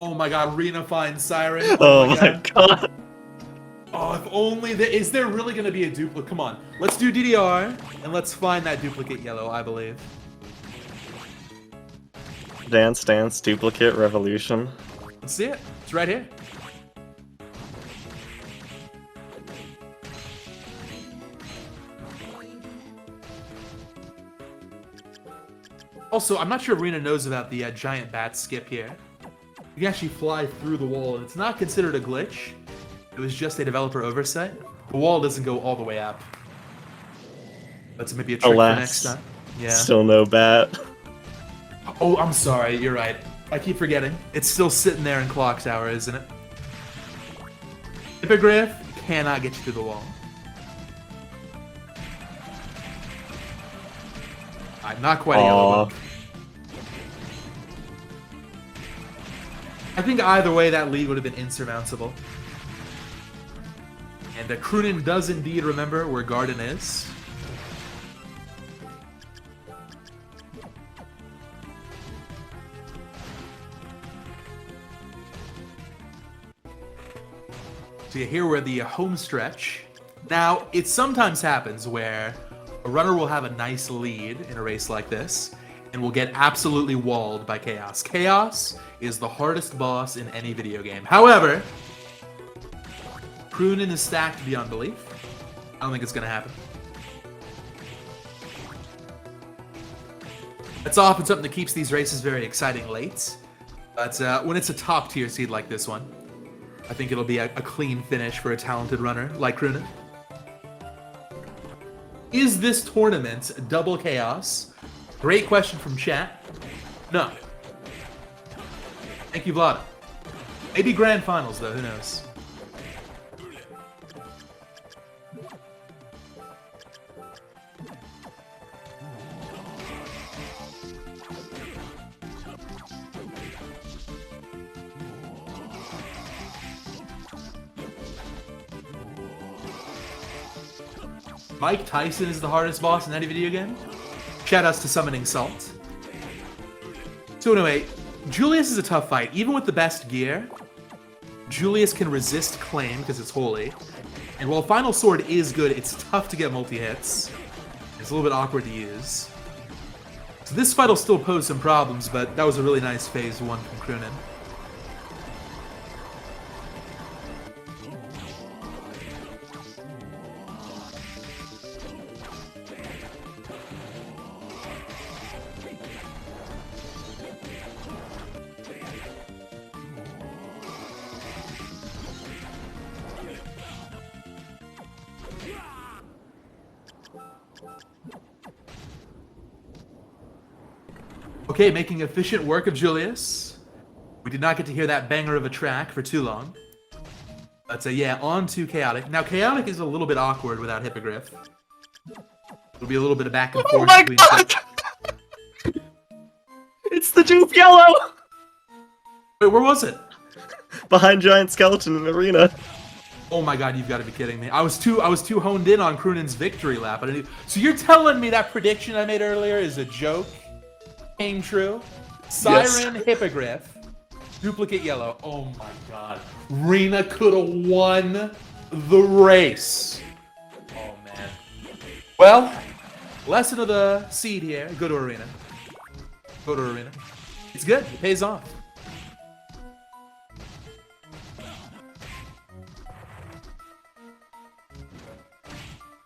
S1: Oh my god, Rina finds Siren.
S2: Oh my god.
S1: Oh, if only is there really gonna be a duplicate? Come on, let's do DDR and let's find that duplicate yellow, I believe.
S2: Dance Dance Duplicate Revolution.
S1: Let's see it. It's right here. Also, I'm not sure if Rina knows about the giant bat skip here. You can actually fly through the wall, and it's not considered a glitch. It was just a developer oversight. The wall doesn't go all the way up. That's maybe a trick for next time. Yeah.
S2: Still no bat.
S1: Oh, I'm sorry. You're right. I keep forgetting. It's still sitting there in Clock Tower, isn't it? Hippogriff cannot get you through the wall. Not quite a yellow book. I think either way, that lead would have been insurmountable. And Crunan does indeed remember where Garden is. So you hear where the home stretch. Now, it sometimes happens where a runner will have a nice lead in a race like this, and will get absolutely walled by Chaos. Chaos is the hardest boss in any video game. However, Crunan is stacked beyond belief. I don't think it's going to happen. It's often something that keeps these races very exciting late. But when it's a top tier seed like this one, I think it'll be a clean finish for a talented runner like Crunan. Is this tournament double chaos? Great question from chat. No. Thank you, Vlad. Maybe grand finals, though. Who knows? Mike Tyson is the hardest boss in any video game. Shoutouts to Summoning Salt. So anyway, Julius is a tough fight. Even with the best gear, Julius can resist Claim because it's holy. And while Final Sword is good, it's tough to get multi-hits. It's a little bit awkward to use. So this fight will still pose some problems, but that was a really nice phase 1 from Crunan. Okay, making efficient work of Julius. We did not get to hear that banger of a track for too long. But yeah, on to Chaotic. Now, Chaotic is a little bit awkward without Hippogriff. It'll be a little bit of back and forth.
S2: Oh my god! It's the dupe yellow!
S1: Wait, where was it?
S2: Behind Giant Skeleton in Arena.
S1: Oh my god, you've got to be kidding me. I was too honed in on Crunan's victory lap. So you're telling me that prediction I made earlier is a joke? Came true. Siren, yes. Hippogriff, duplicate yellow. Oh my god. Rina could have won the race. Oh man. Well, lesson of the seed here. Go to Arena. Go to Arena. It's good. It pays off.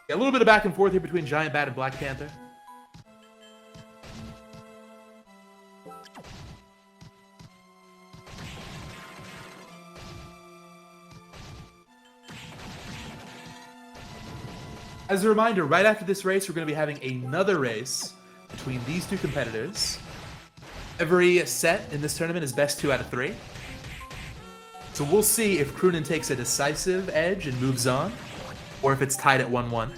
S1: Yeah, a little bit of back and forth here between Giant Bat and Black Panther. As a reminder, right after this race, we're going to be having another race between these two competitors. Every set in this tournament is best 2 out of 3. So we'll see if Crunan takes a decisive edge and moves on, or if it's tied at 1-1.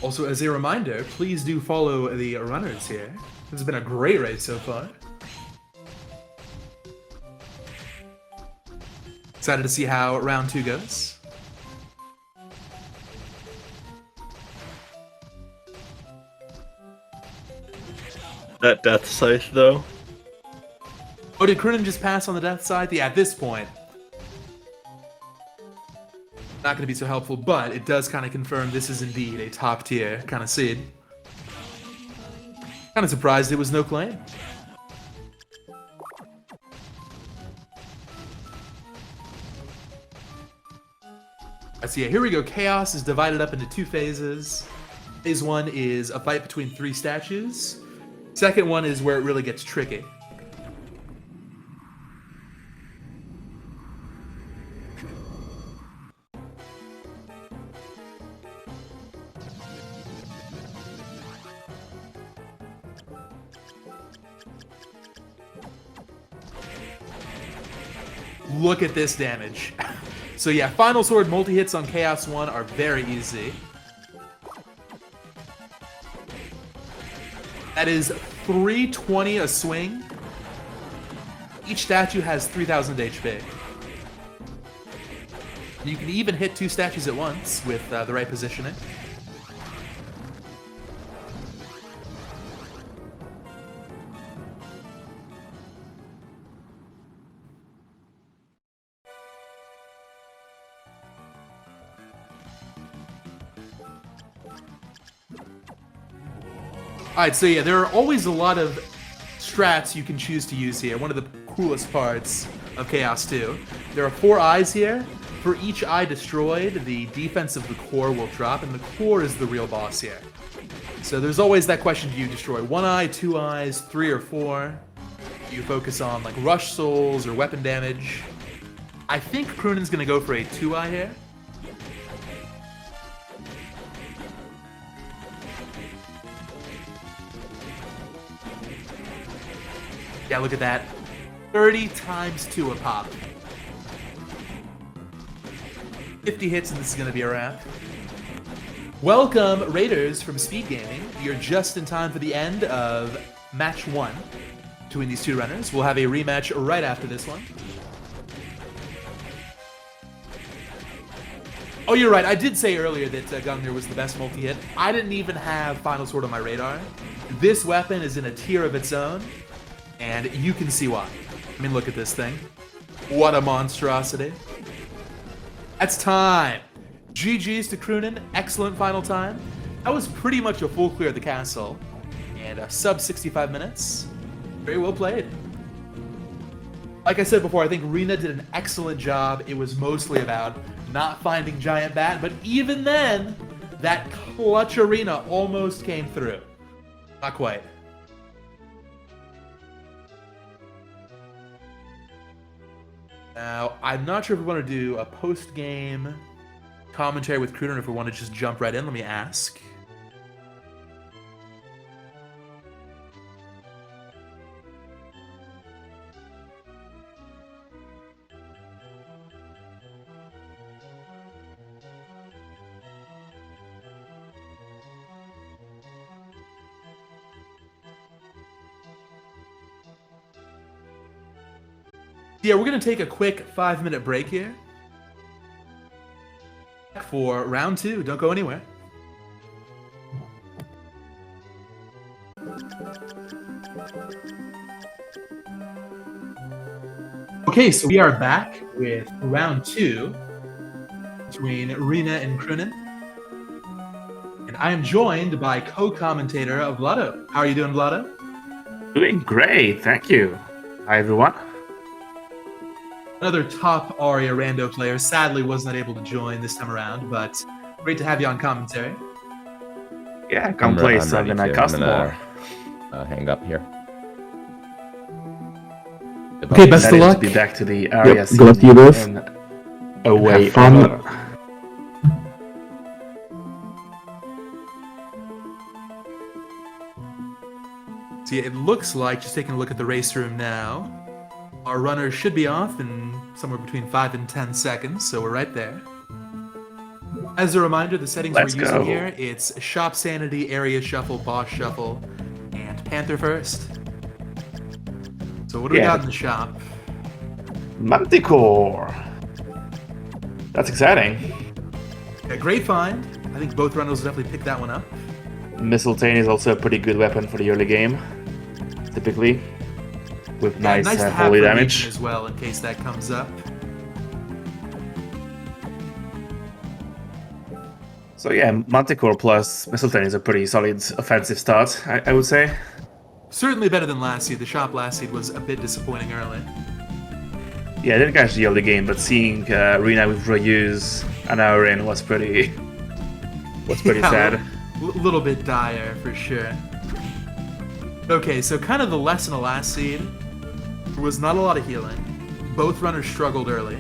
S1: Also, as a reminder, please do follow the runners here. This has been a great race so far. Excited to see how round 2 goes.
S2: That Death Scythe, though.
S1: Oh, did Crunan just pass on the Death Scythe? Yeah, at this point. Not going to be so helpful, but it does kind of confirm this is indeed a top tier kind of seed. Kind of surprised it was no claim. I see. Here we go. Chaos is divided up into 2 phases. Phase 1 is a fight between 3 statues. Second one is where it really gets tricky. Look at this damage. So yeah, Final Sword multi-hits on Chaos 1 are very easy. That is 320 a swing. Each statue has 3000 HP. You can even hit 2 statues at once with the right positioning. Alright, so yeah, there are always a lot of strats you can choose to use here. One of the coolest parts of Chaos 2. There are 4 eyes here. For each eye destroyed, the defense of the core will drop, and the core is the real boss here. So there's always that question, do you destroy 1 eye, 2 eyes, 3 or 4? Do you focus on like rush souls or weapon damage? I think Crunan's gonna go for a 2 eye here. Yeah, look at that. 30 times 2 a pop. 50 hits and this is going to be a wrap. Welcome, Raiders from SpeedGaming. You're just in time for the end of match 1. between these two runners. We'll have a rematch right after this one. Oh, you're right. I did say earlier that Gungnir was the best multi-hit. I didn't even have Final Sword on my radar. This weapon is in a tier of its own, and you can see why. I mean, look at this thing. What a monstrosity. That's time. GG's to Crunan. Excellent final time. That was pretty much a full clear of the castle. And a sub 65 minutes. Very well played. Like I said before, I think Rina did an excellent job. It was mostly about not finding Giant Bat, but even then, that clutch Arena almost came through. Not quite. Now, I'm not sure if we want to do a post-game commentary with Crunan or if we want to just jump right in. Let me ask. Yeah, we're going to take a quick 5-minute break here for round 2. Don't go anywhere. Okay, so we are back with round 2 between Rina and Crunan. And I am joined by co-commentator Vlado. How are you doing, Vlado?
S3: Doing great, thank you. Hi, everyone.
S1: Another top Aria Rando player sadly was not able to join this time around, but great to have you on commentary.
S3: Yeah, come play Sunday Night Castlevania.
S4: Hang up here.
S5: Okay, best of luck.
S3: To be back to the Aria
S5: good luck to you both.
S3: and away
S5: Have fun.
S3: ever.
S1: See, it looks like, just taking a look at the race room now, our runner should be off in somewhere between 5 and 10 seconds, so we're right there. As a reminder, the settings
S3: Let's
S1: we're using
S3: go.
S1: here, it's Shop Sanity, Area Shuffle, Boss Shuffle, and Panther first. So what do we
S3: Yeah.
S1: got in the shop?
S3: Manticore. That's exciting.
S1: A great find. I think both runners will definitely pick that one up.
S3: Mistletoe is also a pretty good weapon for the early game, typically, with
S1: Yeah,
S3: nice
S1: to have
S3: holy
S1: for
S3: damage.
S1: Legion as well, in case that comes up.
S3: So yeah, Manticore plus Mistletoe is a pretty solid offensive start, I would say.
S1: Certainly better than last seed. The shop last seed was a bit disappointing early.
S3: Yeah, I didn't catch the early game, but seeing Rina with Ryu's an hour in was pretty
S1: Yeah,
S3: sad.
S1: A little bit dire for sure. Okay, so kind of the lesson of last seed was not a lot of healing. Both runners struggled early.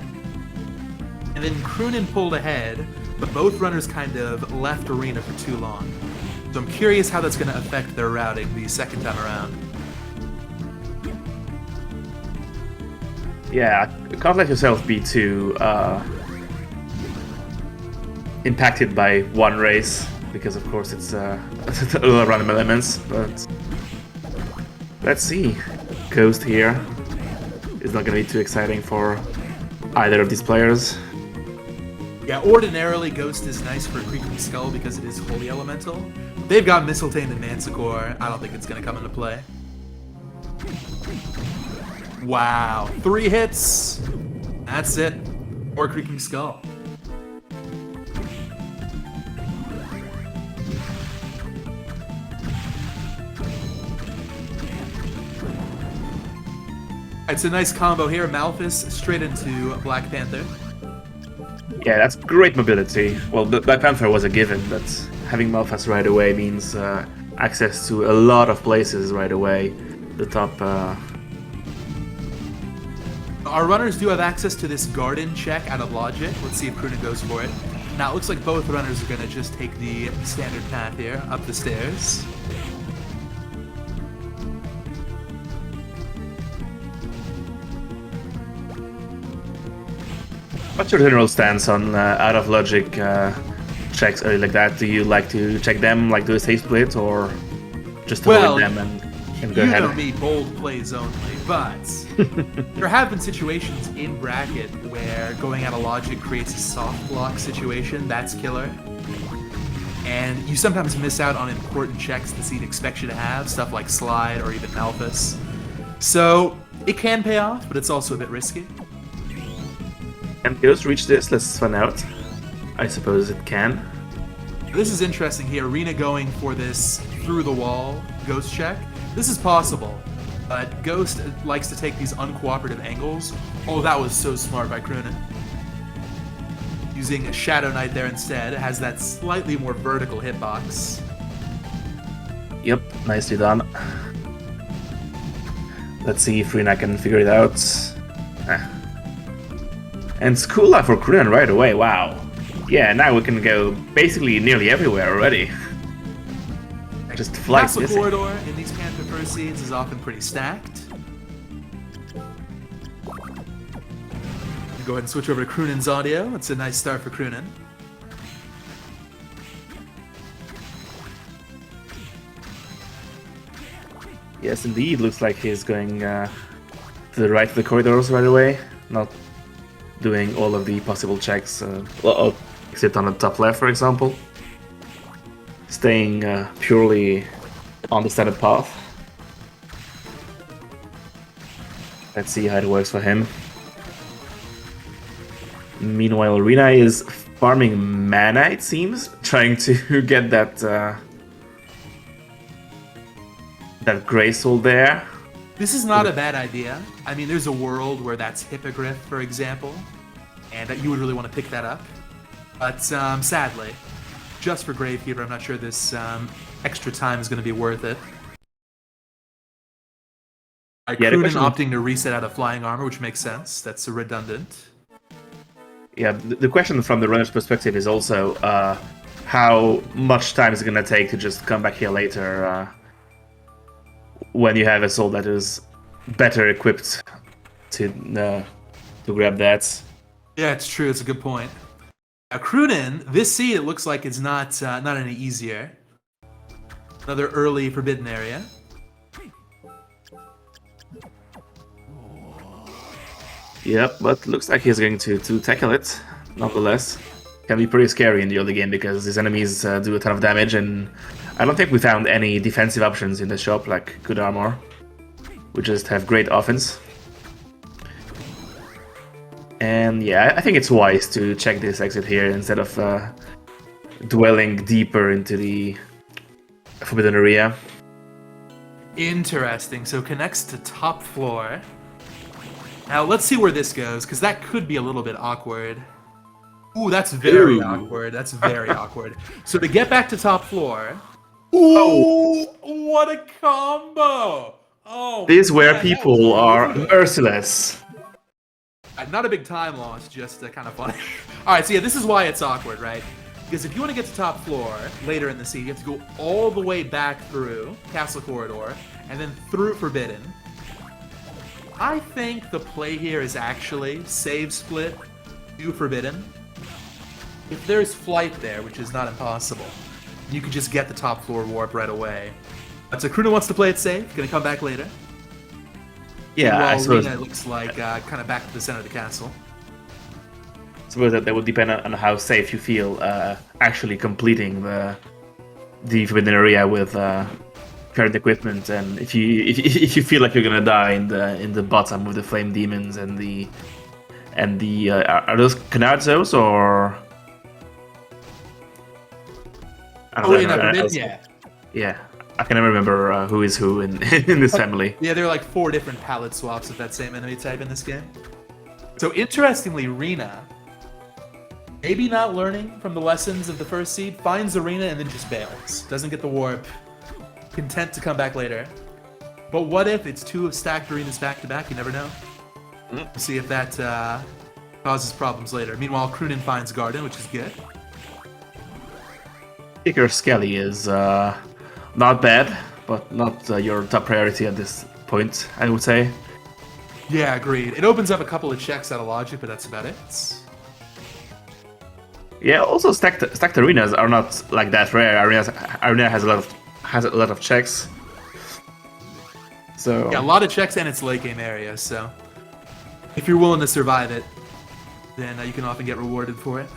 S1: And then Crunan pulled ahead, but both runners kind of left Arena for too long. So I'm curious how that's going to affect their routing the second time around.
S3: Yeah, can't let yourself be too impacted by one race, because of course it's a lot of random elements, but let's see. Ghost here is not going to be too exciting for either of these players.
S1: Yeah, ordinarily Ghost is nice for Creeping Skull because it is Holy Elemental. They've got Mistletoe and Manticore. I don't think it's going to come into play. Wow, 3 hits. That's it. Or Creaking Skull. It's a nice combo here. Malphus straight into Black Panther.
S3: Yeah, that's great mobility. Well, Black Panther was a given, but having Malphas right away means access to a lot of places right away. The top...
S1: Our runners do have access to this garden check out of logic. Let's see if Crunan goes for it. Now, it looks like both runners are going to just take the standard path here, up the stairs.
S3: What's your general stance on out of logic checks early like that? Do you like to check them, like do a safe split, or just avoid them? And And go
S1: You
S3: ahead.
S1: know me, bold plays only, but there have been situations in bracket where going out of logic creates a soft block situation. That's killer. And you sometimes miss out on important checks the seed expects you to have, stuff like slide or even Malthus. So it can pay off, but it's also a bit risky.
S3: And Ghost reach this, let's find out. I suppose it can.
S1: This is interesting here. Rina going for this through the wall ghost check. This is possible, but Ghost likes to take these uncooperative angles. Oh, that was so smart by Crunan. Using a Shadow Knight there instead. It has that slightly more vertical hitbox.
S3: Yep, nicely done. Let's see if Rina can figure it out. And School Life for Crunan right away, wow. Yeah, now we can go basically nearly everywhere already. Just fly
S1: Castle
S3: missing.
S1: Corridor in these Panther First Seeds is often pretty stacked. Go ahead and switch over to Crunan's audio. It's a nice start for Crunan.
S3: Yes, indeed. Looks like he's going to the right of the corridors right away. Not doing all of the possible checks. Except on the top left, for example. Staying purely on the standard path. Let's see how it works for him. Meanwhile, Rina is farming mana, it seems, trying to get that that Grey Soul there.
S1: This is not a bad idea. I mean, there's a world where that's Hippogriff, for example, and that you would really want to pick that up. But sadly, just for Gravekeeper, I'm not sure this extra time is going to be worth it.
S3: Yeah, the
S1: Crunan
S3: question-
S1: opting to reset out of Flying Armor, which makes sense. That's redundant.
S3: Yeah, the question from the runner's perspective is also how much time is it going to take to just come back here later when you have a soul that is better equipped to grab that.
S1: Yeah, it's true. It's a good point. Now, Crunan, this seed, it looks like it's not any easier. Another early Forbidden Area.
S3: Yep, but looks like he's going to tackle it, nonetheless. Can be pretty scary in the early game because his enemies do a ton of damage, and I don't think we found any defensive options in the shop, like good armor. We just have great offense. And yeah, I think it's wise to check this exit here instead of dwelling deeper into the Forbidden Area.
S1: Interesting. So connects to top floor. Now let's see where this goes, because that could be a little bit awkward. Ooh, that's very awkward. That's very awkward. So to get back to top floor. Ooh, what a combo! Oh,
S3: This is where
S1: man, that
S3: people
S1: was
S3: are
S1: brutal.
S3: merciless.
S1: Not a big time loss, just kind of funny. All right, so yeah, this is why it's awkward, right? Because if you want to get to top floor later in the scene, you have to go all the way back through Castle Corridor and then through Forbidden. I think the play here is actually save split, do Forbidden. If there's flight there, which is not impossible, you could just get the top floor warp right away. So Crunan wants to play it safe, gonna come back later.
S3: Yeah, I
S1: While
S3: suppose,
S1: Rina looks like kind of back to the center of the castle.
S3: that would depend on how safe you feel actually completing the Forbidden Area with current equipment, and if you feel like you're gonna die in the bottom with the flame demons and the are those Canadzos or? I don't
S1: Oh,
S3: know,
S1: in
S3: I- I-
S1: Forbidden, yeah.
S3: Yeah, I can never remember who is who in in this family.
S1: Yeah, there are like 4 different palette swaps of that same enemy type in this game. So interestingly, Rina, maybe not learning from the lessons of the first seed, finds Arena and then just bails. Doesn't get the warp. Content to come back later. But what if it's 2 stacked arenas back to back? You never know. We'll see if that causes problems later. Meanwhile, Crunan finds Garden, which is good.
S3: Kicker Skelly is not bad, but not your top priority at this point, I would say.
S1: Yeah, agreed. It opens up a couple of checks out of logic, but that's about it.
S3: Yeah, also stacked arenas are not like that rare. Arena has a lot of checks. So
S1: Yeah, a lot of checks and it's late game area, so if you're willing to survive it, then you can often get rewarded for it.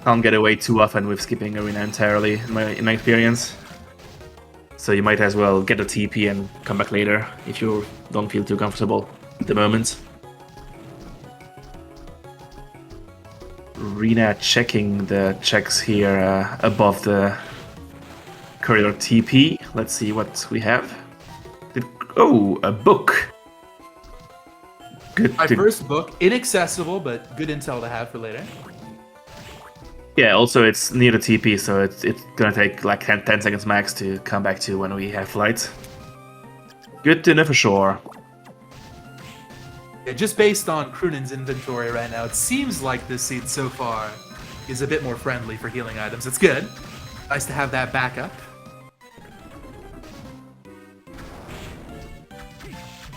S3: can't get away too often with skipping arena entirely, in my experience. So you might as well get a TP and come back later if you don't feel too comfortable at the moment. Rina checking the checks here above the corridor TP. Let's see what we have. Oh, a book. Good.
S1: My first book, inaccessible, but good intel to have for later.
S3: Yeah, also it's near the TP, so it's gonna take like 10 seconds max to come back to when we have flight. Good to know for sure.
S1: Yeah, just based on Crunan's inventory right now, it seems like this seed so far is a bit more friendly for healing items. It's good. Nice to have that backup.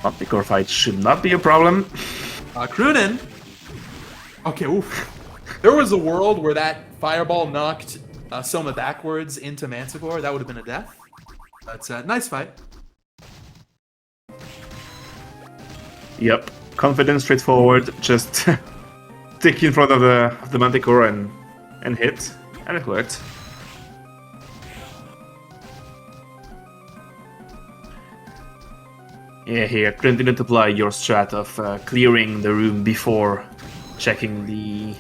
S3: Manticore fight should not be a problem.
S1: Crunan! Okay, oof. There was a world where that fireball knocked Soma backwards into Manticore. That would have been a death. That's a nice fight.
S3: Yep, confident, straightforward, just stick in front of the Manticore and hit, and it worked. Yeah, here, continue to apply your strat of clearing the room before checking the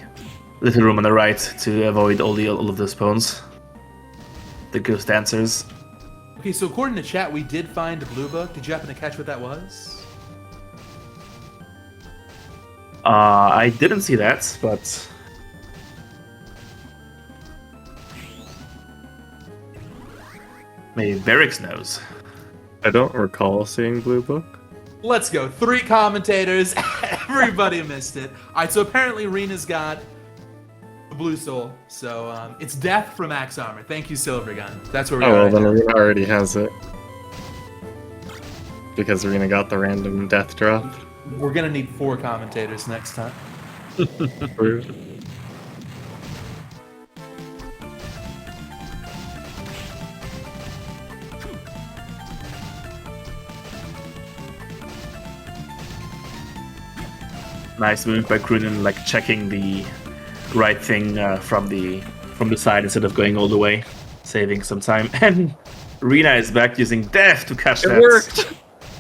S3: little room on the right to avoid all of the spawns. The ghost dancers.
S1: Okay, so according to chat, we did find a blue book. Did you happen to catch what that was?
S3: I didn't see that, but maybe Barracks knows.
S2: I don't recall seeing Blue Book.
S1: Let's go. 3 commentators. Everybody missed it. All right, so apparently Rina's got the blue soul. So it's death from Axe Armor. Thank you, Silvergun. That's where we
S2: Oh,
S1: are
S2: well,
S1: right
S2: then
S1: now.
S2: Rina already has it. Because Rina got the random death drop.
S1: We're going to need 4 commentators next time.
S2: Rude.
S3: Nice move by Crunan, like checking the right thing from the side instead of going all the way, saving some time. And Rina is back using death to catch that.
S2: worked!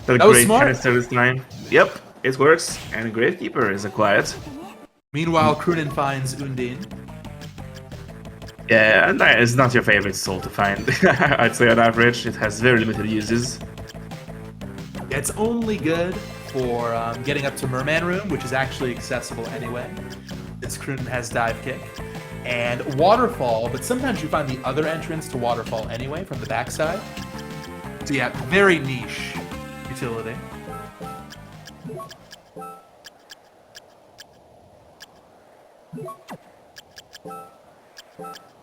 S3: That
S1: That was
S3: great
S1: smart.
S3: canister this time. Yep, it works. And Gravekeeper is acquired.
S1: Meanwhile, Crunan finds Undine.
S3: Yeah, and that is not your favorite soul to find. I'd say on average, it has very limited uses.
S1: It's only good for getting up to Merman Room, which is actually accessible anyway, since Crunan has Dive Kick. And Waterfall, but sometimes you find the other entrance to Waterfall anyway, from the backside. So yeah, very niche utility.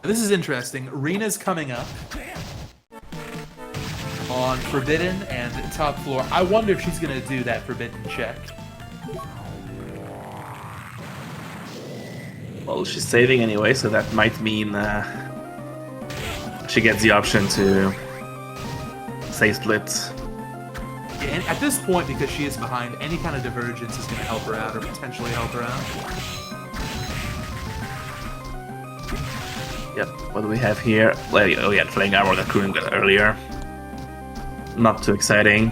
S1: This is interesting. Rina's coming up on Forbidden and top floor. I wonder if she's going to do that Forbidden check.
S3: Well, she's saving anyway, so that might mean she gets the option to save split.
S1: And at this point, because she is behind, any kind of divergence is going to help her out or potentially help her out.
S3: Yep, what do we have here? Well, oh yeah, Flaying Armor that Crunan got earlier. Not too exciting.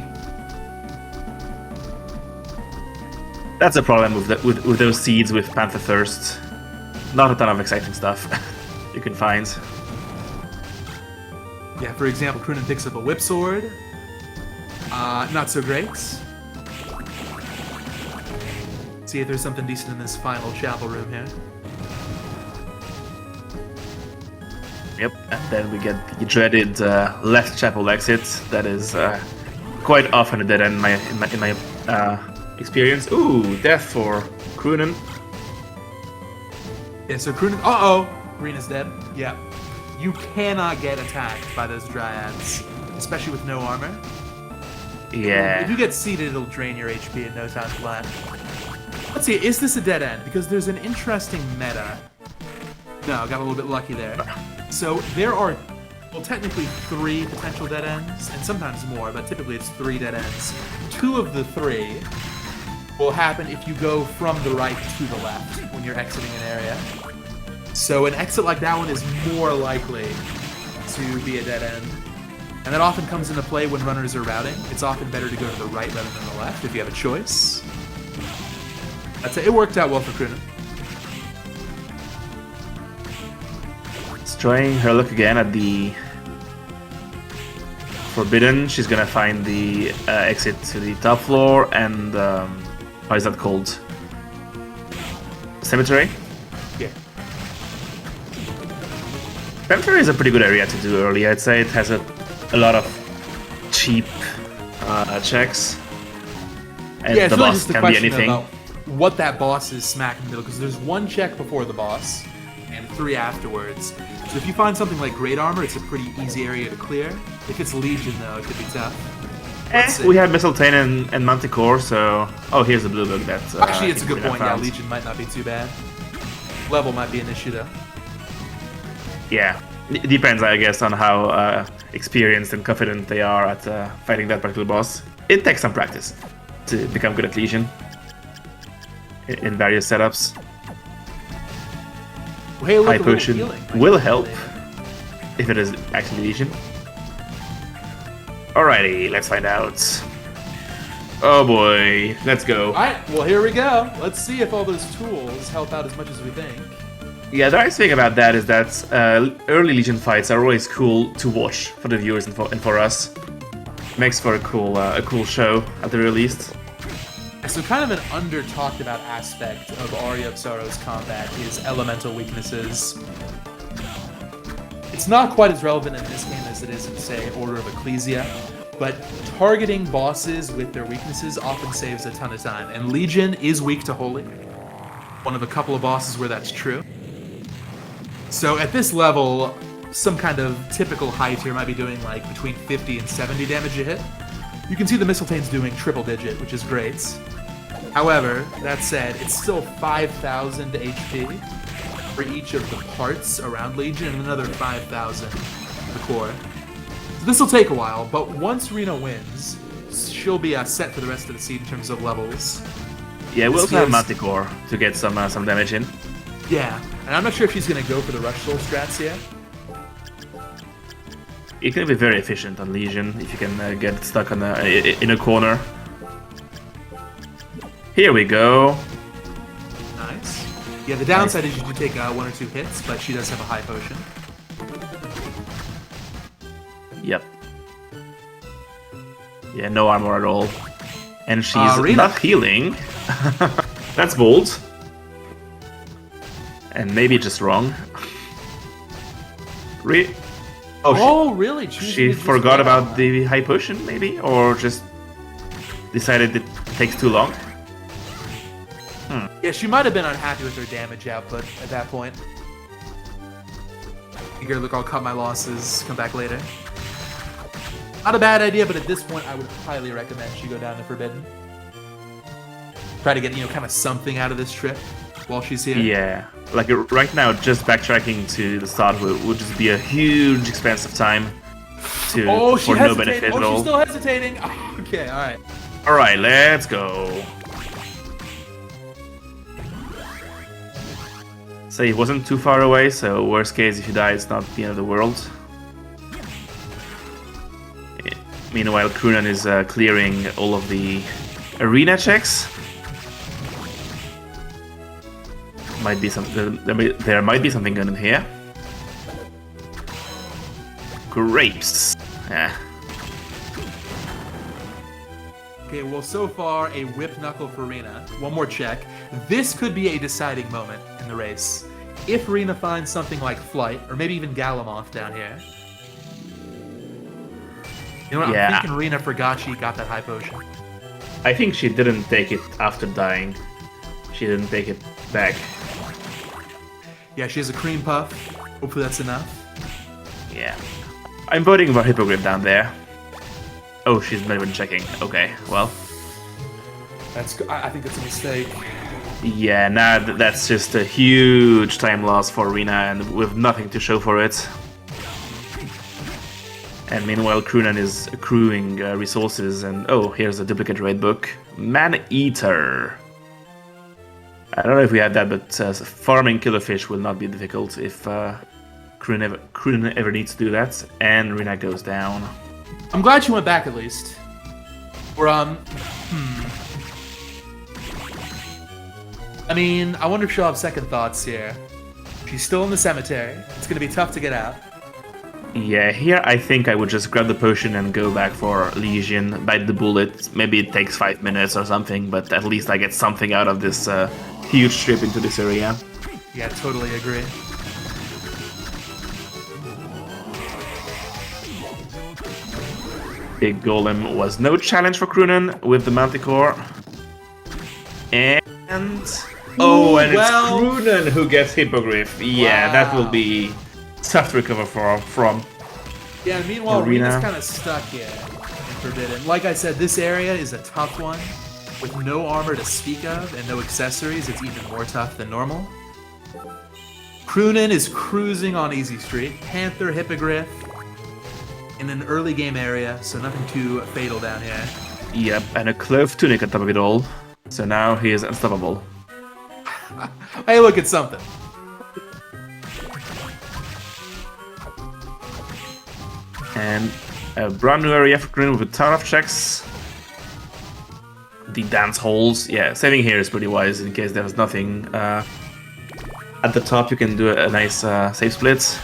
S3: That's a problem with those seeds with Panther Thirst. Not a ton of exciting stuff you can find.
S1: Yeah, for example, Crunan picks up a Whip Sword. Not so great. See if there's something decent in this final chapel room here.
S3: Yep, and then we get the dreaded left chapel exit. That is quite often a dead end in my experience. Ooh, death for Crunan.
S1: Yeah, so Crunan... Uh-oh! Rina's dead. Yeah. You cannot get attacked by those Dryads, especially with no armor.
S3: Yeah.
S1: If you get seated, it'll drain your HP in no time flat. Let's see, is this a dead end? Because there's an interesting meta. No, got a little bit lucky there. So there are well, technically 3 potential dead ends, and sometimes more, but typically it's 3 dead ends. 2 of the 3 will happen if you go from the right to the left when you're exiting an area. So an exit like that one is more likely to be a dead end. And that often comes into play when runners are routing. It's often better to go to the right rather than the left if you have a choice. I'd say it worked out well for Crunan.
S3: Let's trying her luck again at the Forbidden. She's gonna find the exit to the top floor and how is that called? Cemetery?
S1: Yeah.
S3: Cemetery is a pretty good area to do early. I'd say it has a lot of cheap checks. And
S1: Yeah, it's
S3: the
S1: really
S3: boss
S1: just the
S3: can be
S1: question
S3: anything.
S1: about what that boss is smack in the middle, because there's 1 check before the boss and 3 afterwards. So if you find something like Great Armor, it's a pretty easy area to clear. If it's Legion, though, it could be tough. Let's see.
S3: We have Mistletoe and Manticore, so... Oh, here's the blue book that...
S1: Actually, it's a good
S3: Rina
S1: point. Yeah,
S3: found.
S1: Legion might not be too bad. Level might be an issue, though.
S3: Yeah, it depends, I guess, on how experienced and confident they are at fighting that particular boss. It takes some practice to become good at Legion in various setups.
S1: Hey, look,
S3: High
S1: a little
S3: potion
S1: healing.
S3: will help if it is actually Legion. Alrighty, let's find out. Oh boy, let's go.
S1: Alright, well, here we go. Let's see if all those tools help out as much as we think.
S3: Yeah, the nice thing about that is that early Legion fights are always cool to watch for the viewers and for us. Makes for a cool show at the very least.
S1: So kind of an under-talked about aspect of Aria of Sorrow's combat is elemental weaknesses. It's not quite as relevant in this game as it is in, say, Order of Ecclesia, but targeting bosses with their weaknesses often saves a ton of time, and Legion is weak to Holy. One of a couple of bosses where that's true. So at this level, some kind of typical high tier might be doing like between 50 and 70 damage a hit. You can see the Mistletoe's doing triple digit, which is great. However, that said, it's still 5,000 HP for each of the parts around Legion and another 5,000 for the core. So this will take a while, but once Rina wins, she'll be set for the rest of the seed in terms of levels.
S3: Yeah, we'll
S1: This
S3: have
S1: feels-
S3: Manticore to get some damage in.
S1: Yeah, and I'm not sure if she's going to go for the Rush Soul strats yet.
S3: It can be very efficient on Legion if you can get stuck on in a corner. Here we go.
S1: Nice. Yeah, the downside is you do take 1 or 2 hits, but she does have a high potion.
S3: Yep. Yeah, no armor at all. And she's
S1: Rina.
S3: not healing. That's bold. And maybe just wrong.
S1: Oh, really? Choosing
S3: She
S1: to just
S3: forgot
S1: go.
S3: about the high potion, maybe? Or just decided it takes too long?
S1: Yeah, she might have been unhappy with her damage output at that point. Figure, look, I'll cut my losses, come back later. Not a bad idea, but at this point, I would highly recommend she go down to Forbidden. Try to get, kind of something out of this trip while she's here.
S3: Yeah. Like right now, just backtracking to the start would just be a huge expense of time for no benefit at all.
S1: She's still hesitating. Oh, okay, alright.
S3: Alright, let's go. So he wasn't too far away, so worst case if you die, it's not the end of the world. Meanwhile, Crunan is clearing all of the arena checks. Might be there might be something good in here. Grapes. Yeah.
S1: Okay, well, so far, a whip knuckle for Rina. One more check. This could be a deciding moment in the race. If Rina finds something like Flight, or maybe even Galamoth down here. You know what,
S3: Yeah.
S1: I'm thinking Rina forgot she got that high potion.
S3: I think she didn't take it after dying. She didn't take it back.
S1: Yeah, she has a cream puff. Hopefully that's enough.
S3: Yeah. I'm voting for Hippogriff down there. Oh, she's not even checking. Okay, well.
S1: I think it's a mistake.
S3: Yeah, nah, that's just a huge time loss for Rina and with nothing to show for it. And meanwhile, Crunan is accruing resources, and oh, here's a duplicate raid book. Man-Eater. I don't know if we have that, but farming killerfish will not be difficult if Crunan ever needs to do that. And Rina goes down.
S1: I'm glad you went back at least. Or, I mean, I wonder if she'll have second thoughts here. She's still in the cemetery. It's gonna be tough to get out.
S3: Yeah, here I think I would just grab the potion and go back for Legion, bite the bullet. Maybe it takes 5 minutes or something, but at least I get something out of this huge trip into this area.
S1: Yeah, totally agree.
S3: Big Golem was no challenge for Crunan with the Manticore. And... oh, and
S1: well.
S3: it's Crunan who gets Hippogriff. Yeah,
S1: Wow.
S3: that will be tough to recover from.
S1: Yeah, meanwhile,
S3: Rina.
S1: Rina's kind of stuck here in Forbidden. Like I said, this area is a tough one. With no armor to speak of and no accessories, it's even more tough than normal. Crunan is cruising on Easy Street. Panther, Hippogriff in an early game area, so nothing too fatal down here.
S3: Yep, and a clove tunic on top of it all. So now he is unstoppable.
S1: Hey, look at something.
S3: And a brand new area for Crunan with a ton of checks. The dance halls, yeah, saving here is pretty wise in case there's nothing. At the top you can do a nice save split.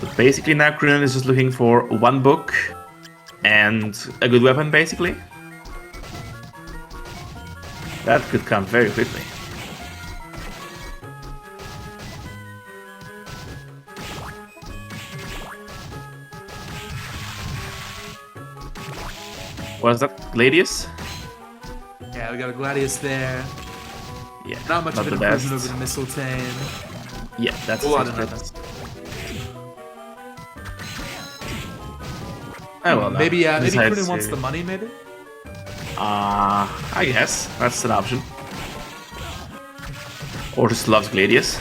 S3: But basically now Crunan is just looking for one book and a good weapon, basically. That could come very quickly. Was that Gladius?
S1: Yeah, we got a Gladius there.
S3: Yeah,
S1: Not much of an
S3: the best.
S1: improvement over the Mistletoe.
S3: Yeah, that's
S1: A lot
S3: the
S1: of
S3: best. Oh well, no.
S1: Maybe
S3: Besides,
S1: Crunan wants the money, maybe?
S3: I guess that's an option. Or just loves Gladius.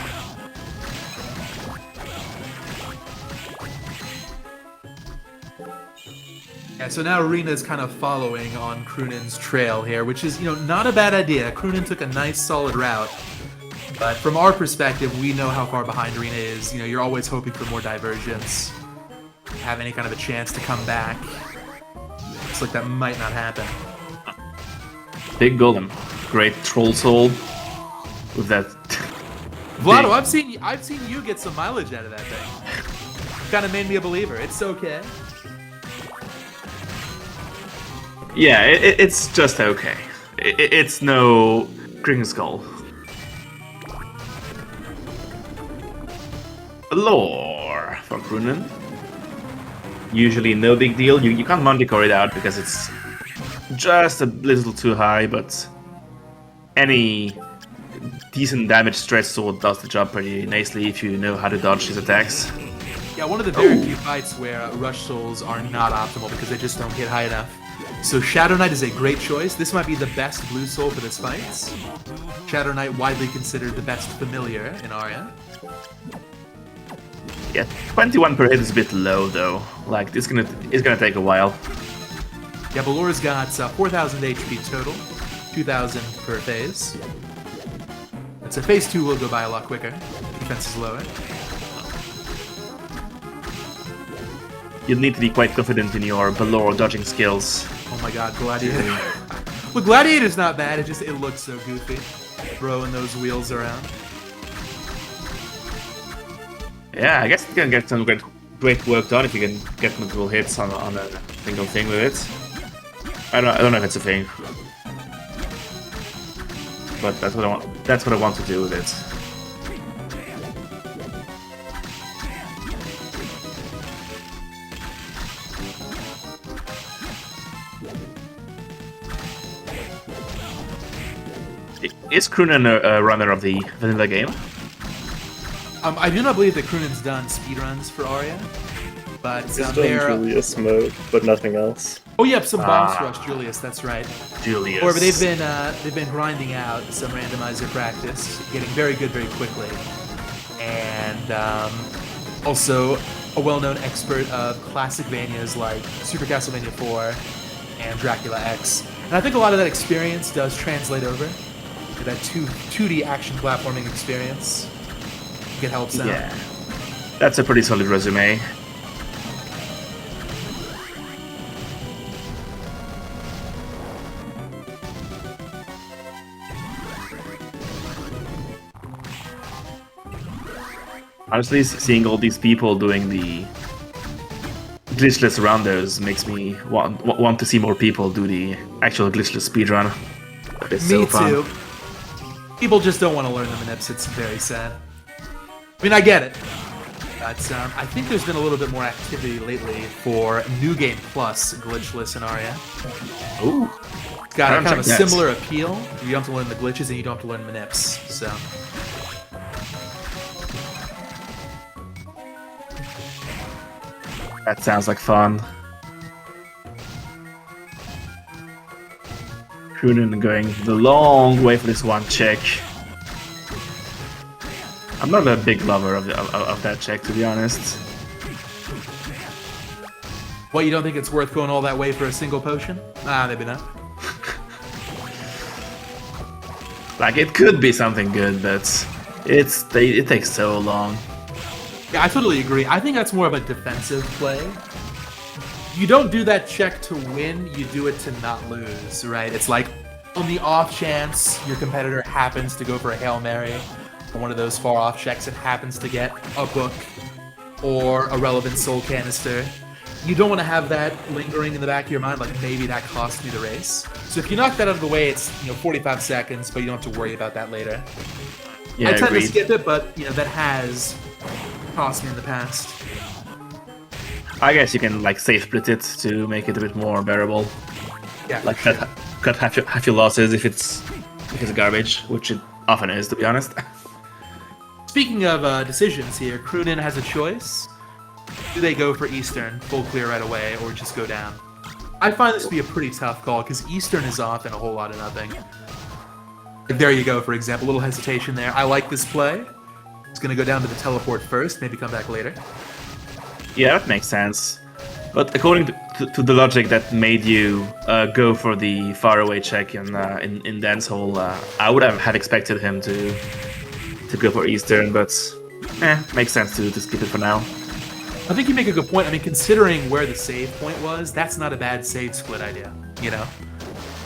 S1: Yeah, so now Rina's kind of following on Crunan's trail here, which is, not a bad idea. Crunan took a nice solid route, but from our perspective, we know how far behind Rina is. You're always hoping for more divergence, have any kind of a chance to come back. Looks like that might not happen.
S3: Big Golem, great troll soul with that.
S1: Vlado, I've seen you get some mileage out of that thing. Kind of made me a believer. It's okay.
S3: Yeah, it's just okay. It's no Green Skull. Lore for Crunan. Usually no big deal. You can't Manticore it out because it's just a little too high, but any decent damage stretch sword does the job pretty nicely if you know how to dodge his attacks.
S1: Yeah, one of the very few fights where Rush Souls are not optimal because they just don't hit high enough. So Shadow Knight is a great choice. This might be the best blue soul for this fight. Shadow Knight widely considered the best familiar in Aria.
S3: Yeah, 21 per hit is a bit low though. Like it's gonna take a while.
S1: Yeah, Balora's got 4,000 HP total, 2,000 per phase. And so phase 2 will go by a lot quicker. Defense is lower.
S3: You'll need to be quite confident in your Balor dodging skills.
S1: Oh my god, Gladiator. Well, Gladiator's not bad, it looks so goofy. Throwing those wheels around.
S3: Yeah, I guess you can get some great work done if you can get multiple hits on a single thing with it. I don't know if it's a thing, but that's what I want. That's what I want to do with it. Is Crunan a runner of the vanilla game?
S1: I do not believe that Crunan's done speedruns for Aria, but
S2: He's done
S1: they're...
S2: Julius mode, but nothing else.
S1: Oh, yep, some boss rush, Julius, that's right.
S3: Julius.
S1: Or they've been grinding out some randomizer practice, getting very good very quickly. And also a well-known expert of Classicvanias like Super Castlevania 4 and Dracula X. And I think a lot of that experience does translate over to that 2D action platforming experience. I think it helps out.
S3: Yeah. That's a pretty solid resume. Honestly, seeing all these people doing the glitchless randos makes me want to see more people do the actual glitchless speedrun. It's so
S1: Me
S3: fun.
S1: too. People just don't want to learn the manips. It's very sad. I mean, I get it. But I think there's been a little bit more activity lately for New Game Plus glitchless in Aria.
S3: Ooh.
S1: It's got a kind of a
S3: Check that.
S1: similar appeal. You don't have to learn the glitches and you don't have to learn manips. So.
S3: That sounds like fun. Crunan going the long way for this one check. I'm not a big lover of that check, to be honest.
S1: What, you don't think it's worth going all that way for a single potion? Ah, maybe not.
S3: Like, it could be something good, but it takes so long.
S1: Yeah, I totally agree. I think that's more of a defensive play. You don't do that check to win, you do it to not lose, right? It's like, on the off chance your competitor happens to go for a Hail Mary, or one of those far-off checks and happens to get a book or a relevant soul canister, you don't want to have that lingering in the back of your mind, like maybe that cost me the race. So if you knock that out of the way, it's 45 seconds, but you don't have to worry about that later.
S3: Yeah,
S1: I tend
S3: agreed.
S1: to skip it, but that has cost me in the past.
S3: I guess you can like safe split it to make it a bit more bearable.
S1: Yeah,
S3: Like
S1: for sure.
S3: cut half your losses if it's garbage, which it often is, to be honest.
S1: Speaking of decisions here, Crunan has a choice. Do they go for Eastern, full clear right away, or just go down? I find this to be a pretty tough call, because Eastern is often a whole lot of nothing. Like, there you go, for example, a little hesitation there. I like this play. It's going to go down to the teleport first, maybe come back later.
S3: Yeah, that makes sense. But according to the logic that made you go for the faraway check in Dan's hole, I would have expected him to go for Eastern, but makes sense to skip it for now.
S1: I think you make a good point. I mean, considering where the save point was, that's not a bad save split idea,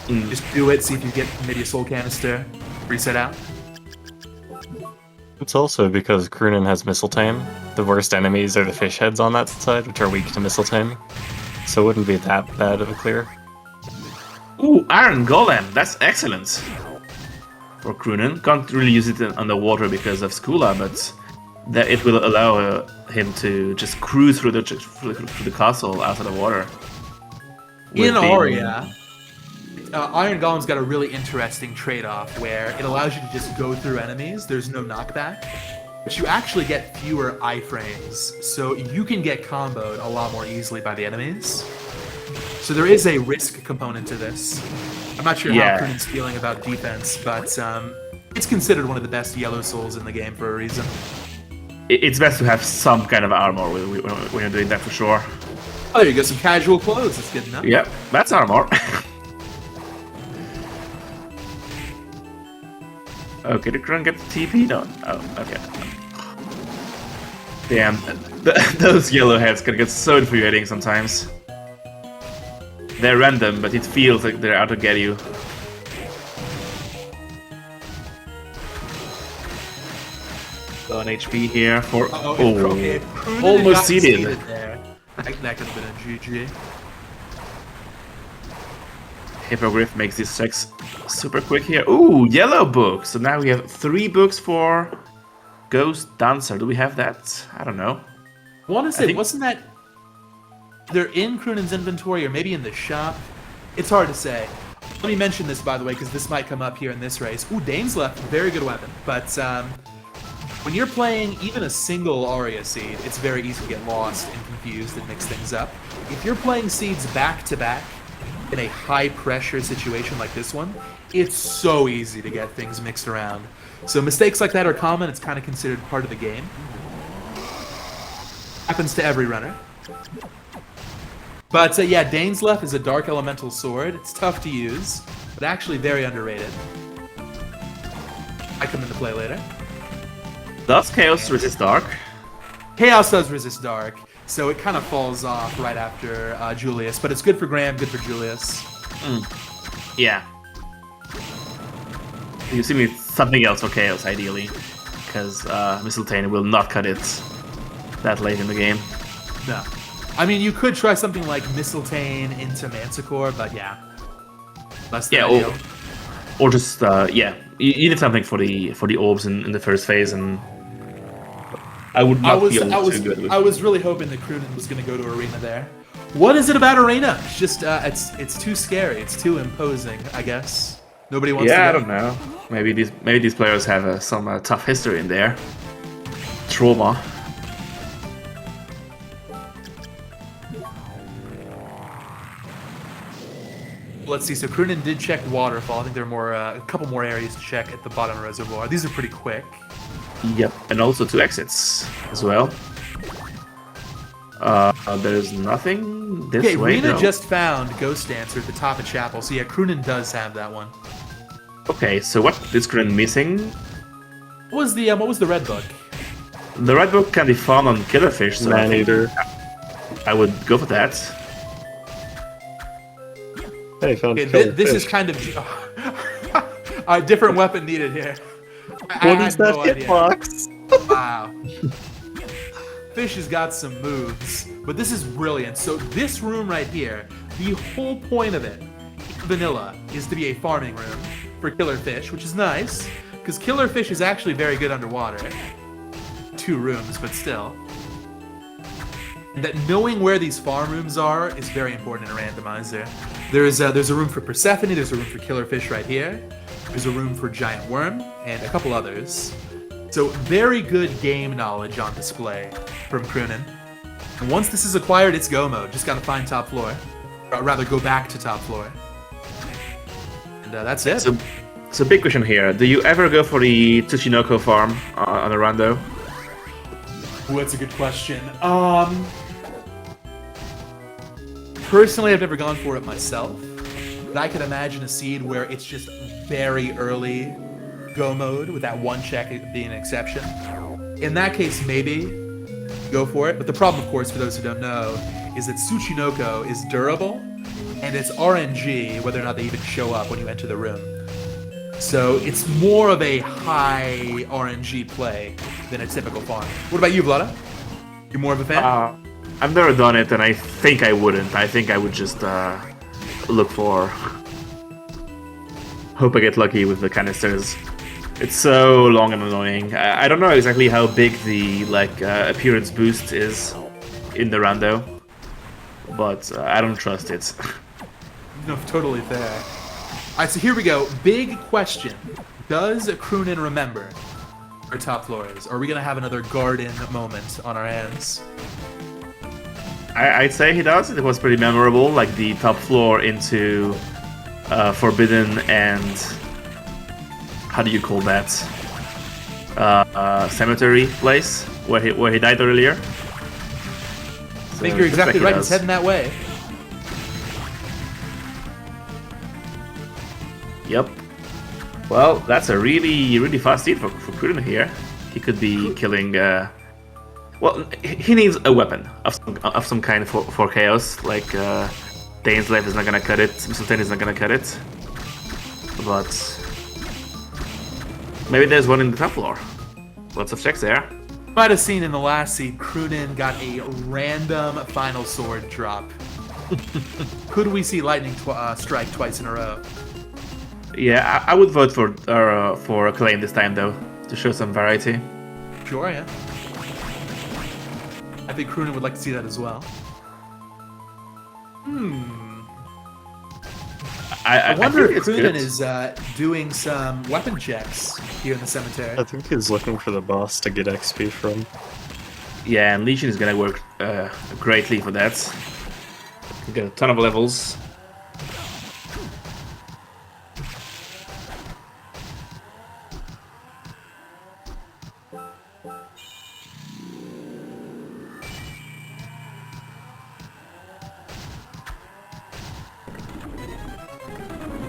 S1: Just do it, see if you get maybe a soul canister, reset out.
S2: It's also because Crunan has Missile Tame. The worst enemies are the fish heads on that side, which are weak to Missile Tame. So it wouldn't be that bad of a clear.
S3: Ooh, Iron Golem, that's excellent for Crunan. Can't really use it underwater because of Skula, but that it will allow him to just cruise through the castle out of the water.
S1: In
S3: With the-
S1: Aria, Iron Golem's got a really interesting trade-off where it allows you to just go through enemies. There's no knockback, but you actually get fewer iframes, so you can get comboed a lot more easily by the enemies. So there is a risk component to this. I'm not sure
S3: Yeah.
S1: how Crunan's feeling about defense, but it's considered one of the best yellow souls in the game for a reason.
S3: It's best to have some kind of armor when you're doing that for sure.
S1: Oh, there you go, some casual clothes. That's good enough.
S3: Yep, that's armor. Okay, did Crunan get the TP done? Oh, okay. Damn, those yellow heads can get so infuriating sometimes. They're random, but it feels like they're out to get you. So an HP here for
S1: If Crunan had
S3: almost
S1: gotten
S3: seated.
S1: there, that could have been a GG.
S3: Hippogriff makes these checks super quick here. Ooh, yellow book. So now we have 3 books for Ghost Dancer. Do we have that? I don't know.
S1: I want to say,
S3: think-
S1: wasn't that either in Crunan's inventory or maybe in the shop? It's hard to say. Let me mention this, by the way, because this might come up here in this race. Ooh, Dane's left, very good weapon. But When you're playing even a single Aria seed, it's very easy to get lost and confused and mix things up. If you're playing seeds back to back in a high pressure situation like this one, it's so easy to get things mixed around. So mistakes like that are common. It's kind of considered part of the game. Happens to every runner. But yeah, Dane's Left is a dark elemental sword. It's tough to use, but actually very underrated. I come into play later.
S3: Does Chaos resist Dark?
S1: Chaos does resist dark, so it kind of falls off right after Julius, but it's good for Graham, good for Julius.
S3: Yeah. You see me something else for Chaos, ideally, because Mistletoe will not cut it that late in the game.
S1: No. I mean, you could try something like Mistletoe into Manticore, but yeah. Less than ideal.
S3: Or just, yeah. You need something for the orbs in the first phase, and I would not feel too good with
S1: I was really hoping that Crunan was going to go to Arena there. What is it about Arena? It's just, it's too scary. It's too imposing, I guess. Nobody wants to go.
S3: I don't know. Maybe these players have some tough history in there. Trauma.
S1: Let's see. So Crunan did check Waterfall. I think there are a couple more areas to check at the bottom of the reservoir. These are pretty quick.
S3: Yep, and also 2 exits as well. There's nothing this way.
S1: Rina
S3: no.
S1: just found Ghost Dancer at the top of Chapel. So yeah, Crunan does have that one.
S3: Okay, so what is Crunan missing?
S1: What was the red book?
S3: The red book can be found on Killerfish, so
S2: Man-Eater.
S3: I would go for that.
S2: Hey, found
S1: Okay, this is kind of a different weapon needed here.
S2: What is that hitbox?
S1: Wow. Fish has got some moves, but this is brilliant. So this room right here, the whole point of it, vanilla, is to be a farming room for killer fish, which is nice, because killer fish is actually very good underwater. 2 rooms, but still. And that knowing where these farm rooms are is very important in a randomizer. There's a room for Persephone, there's a room for killer fish right here, there's a room for giant worm, and a couple others. So very good game knowledge on display from Crunan. And once this is acquired, it's go mode. Just gotta find top floor. Or rather, go back to top floor. And that's it.
S3: So big question here. Do you ever go for the Tsuchinoko farm on a rando?
S1: Ooh, that's a good question. Personally, I've never gone for it myself. But I could imagine a seed where it's just very early go mode with that one check being an exception. In that case, maybe go for it. But the problem, of course, for those who don't know, is that Tsuchinoko is durable, and it's RNG whether or not they even show up when you enter the room. So it's more of a high RNG play than a typical farm. What about you, Vlada? You're more of a fan?
S3: I've never done it, and I think I wouldn't. I think I would just look for... Hope I get lucky with the canisters. It's so long and annoying. I don't know exactly how big the appearance boost is in the rando, but I don't trust it.
S1: No, totally fair. Alright, so here we go. Big question. Does Crunan remember our top floors? Or are we going to have another garden moment on our hands?
S3: I'd say he does. It was pretty memorable, like the top floor into Forbidden and... How do you call that? Cemetery place where he died earlier.
S1: I think you're exactly right. He's heading that way.
S3: Yep. Well, that's a really fast seed for Crunan here. He could be killing. Well, he needs a weapon of some kind for chaos. Like Dane's Life is not gonna cut it. Mistletoe is not gonna cut it. But maybe there's one in the top floor. Lots of checks there.
S1: Might have seen in the last seed, Crunan got a random final sword drop. Could we see lightning strike twice in a row?
S3: Yeah, I would vote for Acclaim this time though, to show some variety.
S1: Sure, yeah. I think Crunan would like to see that as well. I wonder
S3: think
S1: if
S3: it's
S1: Crunan
S3: good.
S1: is doing some weapon checks here in the cemetery.
S2: I think he's looking for the boss to get XP from.
S3: Yeah, and Legion is gonna work greatly for that. You get a ton of levels.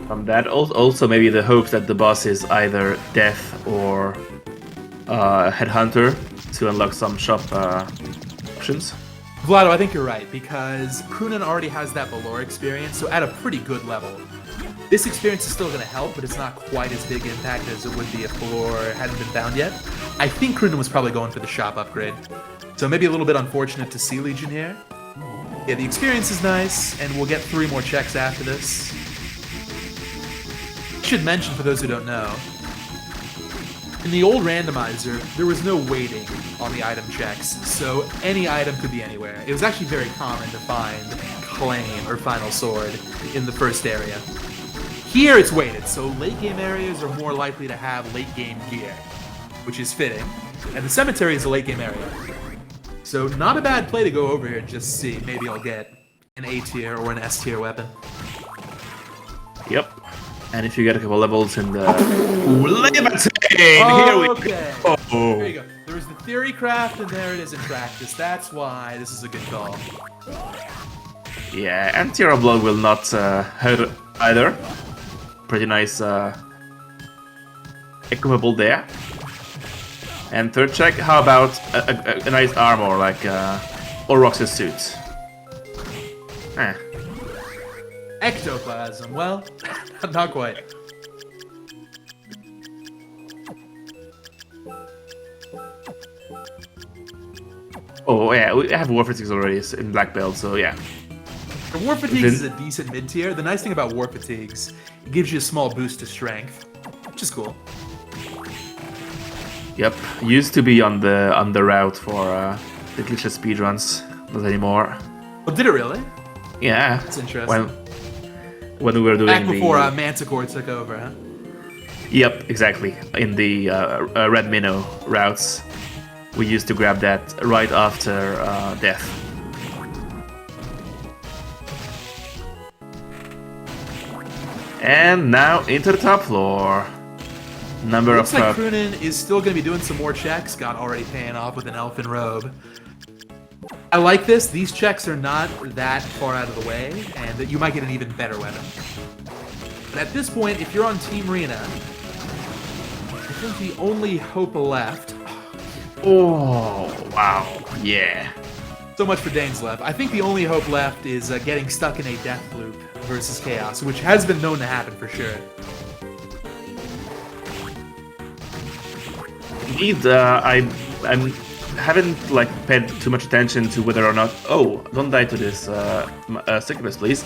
S3: From that, also maybe the hope that the boss is either Death or Headhunter to unlock some shop options.
S1: Vlado, I think you're right, because Crunan already has that Valor experience, so at a pretty good level. This experience is still going to help, but it's not quite as big impact as it would be if Valor hadn't been found yet. I think Crunan was probably going for the shop upgrade. So maybe a little bit unfortunate to see Legion here. Yeah, the experience is nice, and we'll get 3 more checks after this. I should mention, for those who don't know, in the old randomizer, there was no weighting on the item checks, so any item could be anywhere. It was actually very common to find Claim or Final Sword in the first area. Here it's weighted, so late game areas are more likely to have late game gear, which is fitting, and the cemetery is a late game area. So not a bad play to go over here and just see. Maybe I'll get an A tier or an S tier weapon.
S3: Yep. And if you get a couple levels in the levitating, here we
S1: Okay.
S3: go.
S1: There you go. There was the theory craft, and there it is in practice. That's why this is a good call.
S3: Yeah, and Tear of Blood will not hurt either. Pretty nice equipable there. And third check, how about a nice armor like Orox's suit? Eh.
S1: Ectoplasm. Well, not quite.
S3: Oh yeah, we have War Fatigues already in Black Belt, so yeah.
S1: The War Fatigues is a decent mid tier. The nice thing about War Fatigues, it gives you a small boost to strength, which is cool.
S3: Yep, used to be on the route for the glitchless speedruns, not anymore.
S1: Oh, did it really?
S3: Yeah,
S1: That's interesting.
S3: When we were doing
S1: Back before
S3: the
S1: Manticore took over, huh?
S3: Yep, exactly. In the Red Minnow routes, we used to grab that right after death. And now into the top floor. Number
S1: Looks
S3: of
S1: like Crunan is still going to be doing some more checks. Got already paying off with an elfin robe. I like this. These checks are not that far out of the way, and that you might get an even better weapon. But at this point, if you're on Team Rina, I think the only hope left.
S3: Oh, wow. Yeah.
S1: So much for Dainslev. I think the only hope left is getting stuck in a death loop versus Chaos, which has been known to happen for sure.
S3: Indeed, I haven't paid too much attention to whether or not. Oh, don't die to this sickness, please.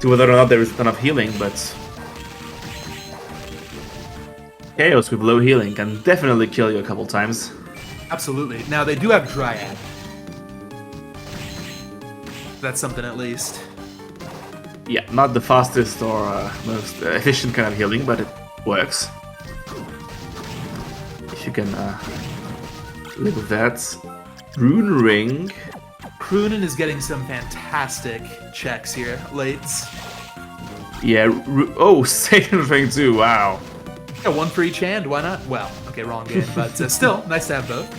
S3: To whether or not there is a ton of healing, but Chaos with low healing can definitely kill you a couple times.
S1: Absolutely. Now, they do have Dryad. That's something at least.
S3: Yeah, not the fastest or most efficient kind of healing, but it works. If you can live with that. Rune Ring.
S1: Crunan is getting some fantastic checks here, lates.
S3: Yeah, oh, Satan Ring too, wow.
S1: Yeah, one for each hand, why not? Well, okay, wrong game, but still, nice to have both.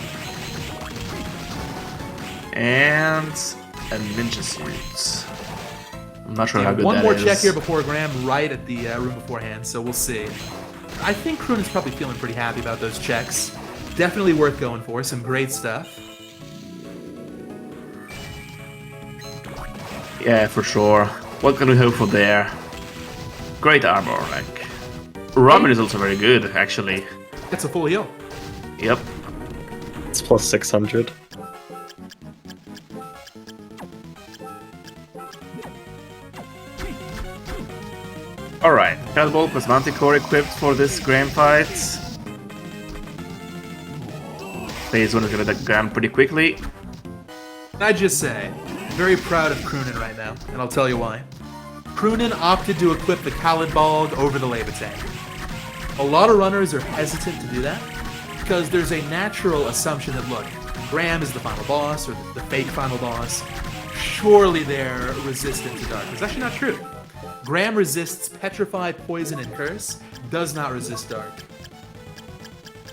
S3: And a ninja suit. I'm not sure
S1: Yeah,
S3: how good
S1: one
S3: that
S1: more
S3: is.
S1: check here before Graham, right at the room beforehand, so we'll see. I think Crunan's probably feeling pretty happy about those checks. Definitely worth going for, some great stuff.
S3: Yeah, for sure. What can we hope for there? Great armor, like. Robin is also very good, actually.
S1: That's a full heal.
S3: Yep.
S2: It's plus 600.
S3: Alright, Hellbolt plus Manticore equipped for this Graham fight. Phase 1 is gonna Graham pretty quickly.
S1: And I just say, very proud of Crunan right now, and I'll tell you why. Crunan opted to equip the Kalidbalg over the Levitate. A lot of runners are hesitant to do that because there's a natural assumption that, look, Graham is the final boss, or the fake final boss. Surely they're resistant to dark. It's actually not true. Graham resists Petrify, Poison, and Curse, does not resist dark.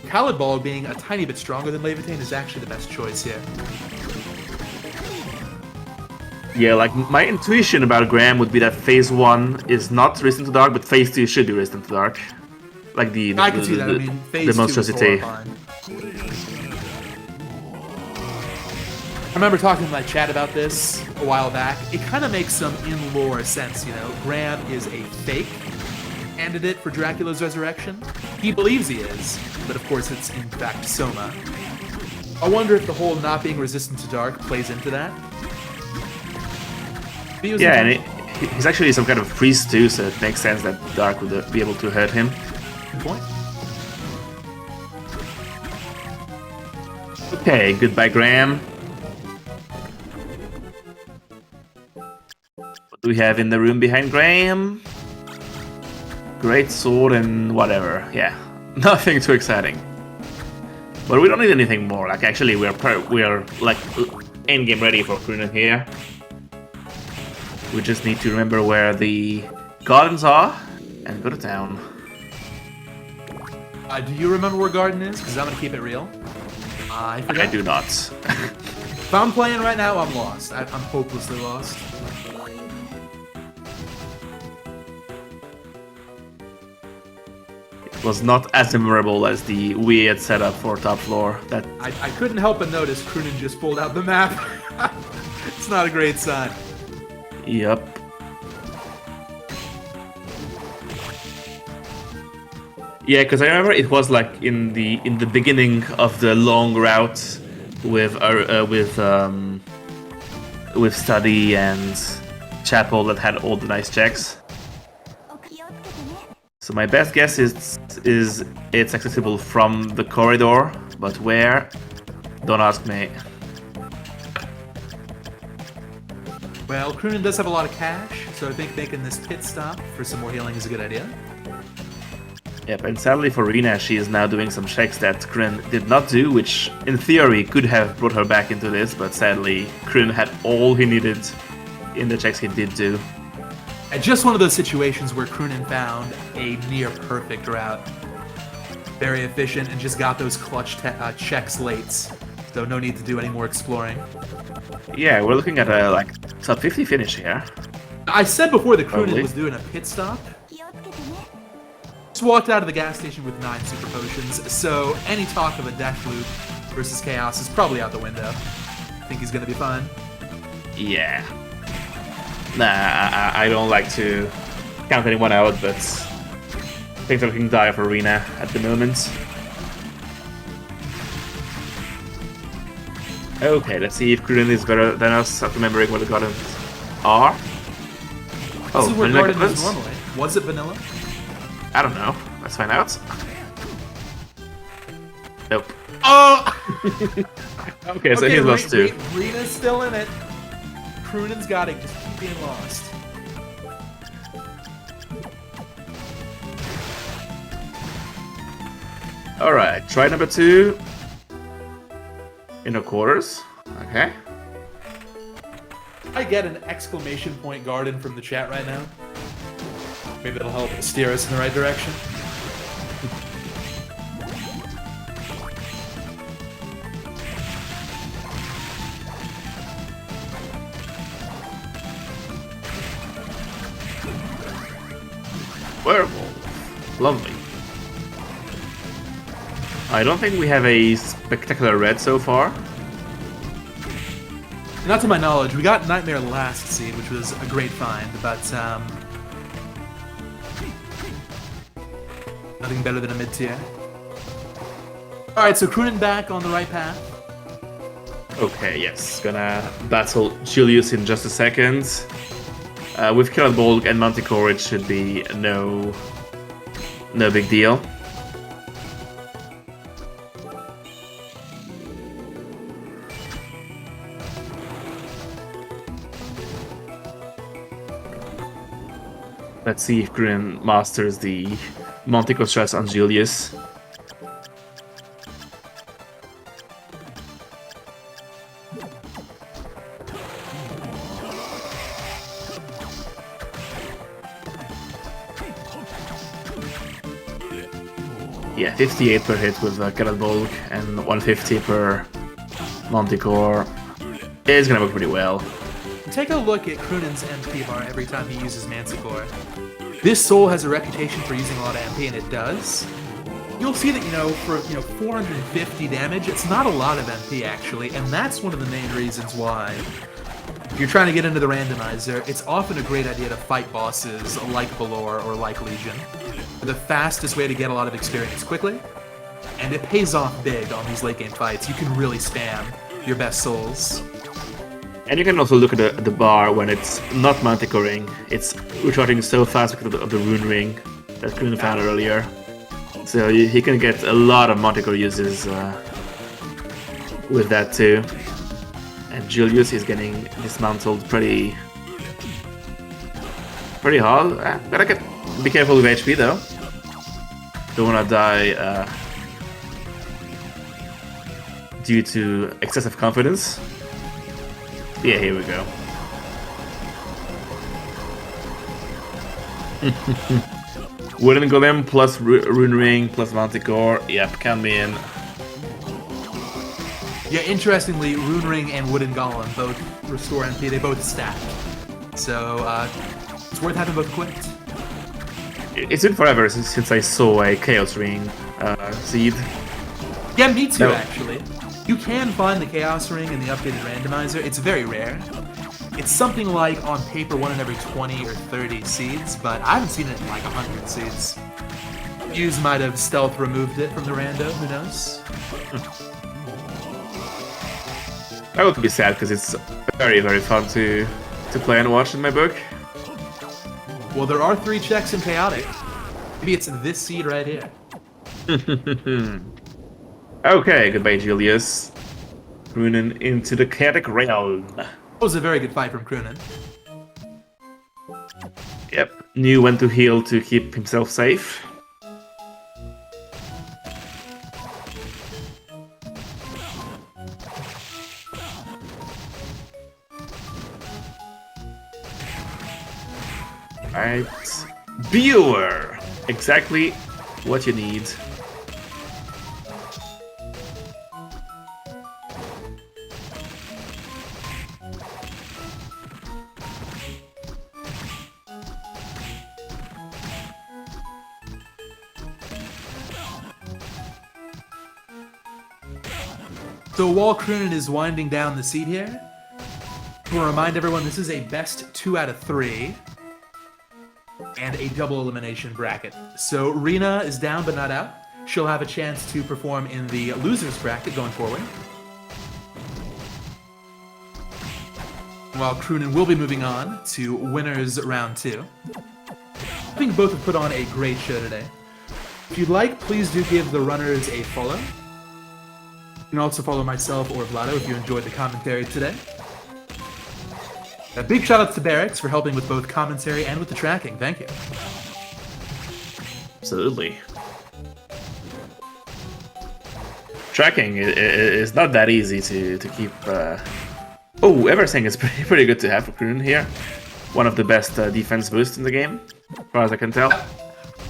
S1: Kalidbalg, being a tiny bit stronger than Levitate, is actually the best choice here.
S3: Yeah, like my intuition about Graham would be that phase 1 is not resistant to dark, but phase 2 should be resistant to dark. Like
S1: I can see that. I mean, phase 2 is
S3: monstrosity.
S1: horrifying. I remember talking to my chat about this a while back. It kind of makes some in-lore sense, you know. Graham is a fake candidate for Dracula's resurrection. He believes he is, but of course it's in fact Soma. I wonder if the whole not being resistant to dark plays into that.
S3: Yeah, and he's actually some kind of priest too, so it makes sense that dark would be able to hurt him.
S1: Good point.
S3: Okay, goodbye Graham. What do we have in the room behind Graham? Great sword and whatever. Yeah, nothing too exciting. But we don't need anything more. Like actually, we are like endgame ready for Crunan here. We just need to remember where the gardens are and go to town.
S1: Do you remember where Garden is? Because I'm going to keep it real. I forgot.
S3: I do not.
S1: If I'm playing right now, I'm lost. I'm hopelessly lost.
S3: It was not as memorable as the weird setup for top floor. That
S1: I couldn't help but notice Crunan just pulled out the map. It's not a great sign.
S3: Yep. Yeah, because I remember it was like in the beginning of the long route with study and chapel that had all the nice checks. So my best guess is it's accessible from the corridor, but where? Don't ask me.
S1: Well, Crunan does have a lot of cash, so I think making this pit stop for some more healing is a good idea.
S3: Yep, and sadly for Rina, she is now doing some checks that Crunan did not do, which in theory could have brought her back into this, but sadly Crunan had all he needed in the checks he did do.
S1: And just one of those situations where Crunan found a near perfect route. Very efficient and just got those clutch checks late, so no need to do any more exploring.
S3: Yeah, we're looking at a like top 50 finish here.
S1: I said before that Crunan
S3: Probably.
S1: was doing a pit stop. Just walked out of the gas station with 9 super potions, so any talk of a death loop versus chaos is probably out the window. I think he's gonna be fine.
S3: Yeah. Nah, I don't like to count anyone out, but things are looking dire for Rina at the moment. Okay, let's see if Crunan is better than us at remembering what the gardens are.
S1: This is where
S3: vanilla
S1: Garden is
S3: gardens?
S1: normally. Was it vanilla?
S3: I don't know. Let's find out. Nope.
S1: Oh!
S3: Okay, so he's lost too.
S1: Rina's still in it. Crunan's got it. Just keep being lost.
S3: Alright, try number 2. Inner quarters. Okay.
S1: I get an exclamation point Garden from the chat right now. Maybe that'll help steer us in the right direction.
S3: Werewolf. Lovely. I don't think we have a spectacular red so far.
S1: Not to my knowledge. We got Nightmare last seed, which was a great find, but nothing better than a mid-tier. Alright, so Crunan back on the right path.
S3: Okay, yes. Gonna battle Julius in just a second. With Kalidbalg and Manticore, it should be no big deal. Let's see if Crunan masters the Montico stress on Julius. Yeah, 58 per hit with Bulk and 150 per Manticore. It's gonna work pretty well.
S1: Take a look at Crunan's MP bar every time he uses Manticore. This soul has a reputation for using a lot of MP, and it does. You'll see that, for 450 damage, it's not a lot of MP actually, and that's one of the main reasons why. If you're trying to get into the randomizer, it's often a great idea to fight bosses like Valor or like Legion. The fastest way to get a lot of experience quickly, and it pays off big on these late game fights. You can really spam your best souls.
S3: And you can also look at the bar when it's not Manticoring. It's recharging so fast because of the Rune Ring that Crunan found earlier. So he can get a lot of Manticore uses with that too. And Julius is getting dismantled pretty hard. Gotta be careful with HP though. Don't wanna die due to excessive confidence. Yeah, here we go. Wooden Golem plus Rune Ring plus Manticore. Yep, count me in.
S1: Yeah, interestingly, Rune Ring and Wooden Golem both restore MP. They both stack. So, it's worth having both equipped.
S3: It's been forever since I saw a Chaos Ring seed.
S1: Yeah, me too,
S3: No.
S1: actually. You can find the Chaos Ring in the updated randomizer. It's very rare. It's something like, on paper, 1 in every 20 or 30 seeds, but I haven't seen it in like 100 seeds. Fuse might have stealth removed it from the rando, who knows?
S3: That would be sad because it's very, very fun to play and watch in my book.
S1: Well, there are 3 checks in Chaotic. Maybe it's this seed right here.
S3: Okay, goodbye, Julius. Crunan into the Chaotic Realm.
S1: That was a very good fight from Crunan.
S3: Yep, knew when to heal to keep himself safe. Right. Viewer! Exactly what you need.
S1: So while Crunan is winding down the seed here, we'll remind everyone this is a best 2 out of 3 and a double elimination bracket. So Rina is down but not out. She'll have a chance to perform in the losers bracket going forward. While Crunan will be moving on to winners round 2. I think both have put on a great show today. If you'd like, please do give the runners a follow. You can also follow myself or Vlado if you enjoyed the commentary today. A big shout out to Barracks for helping with both commentary and with the tracking. Thank you.
S3: Absolutely. Tracking is not that easy to keep. Oh, everything is pretty good to have for Crunan here. One of the best defense boosts in the game, as far as I can tell.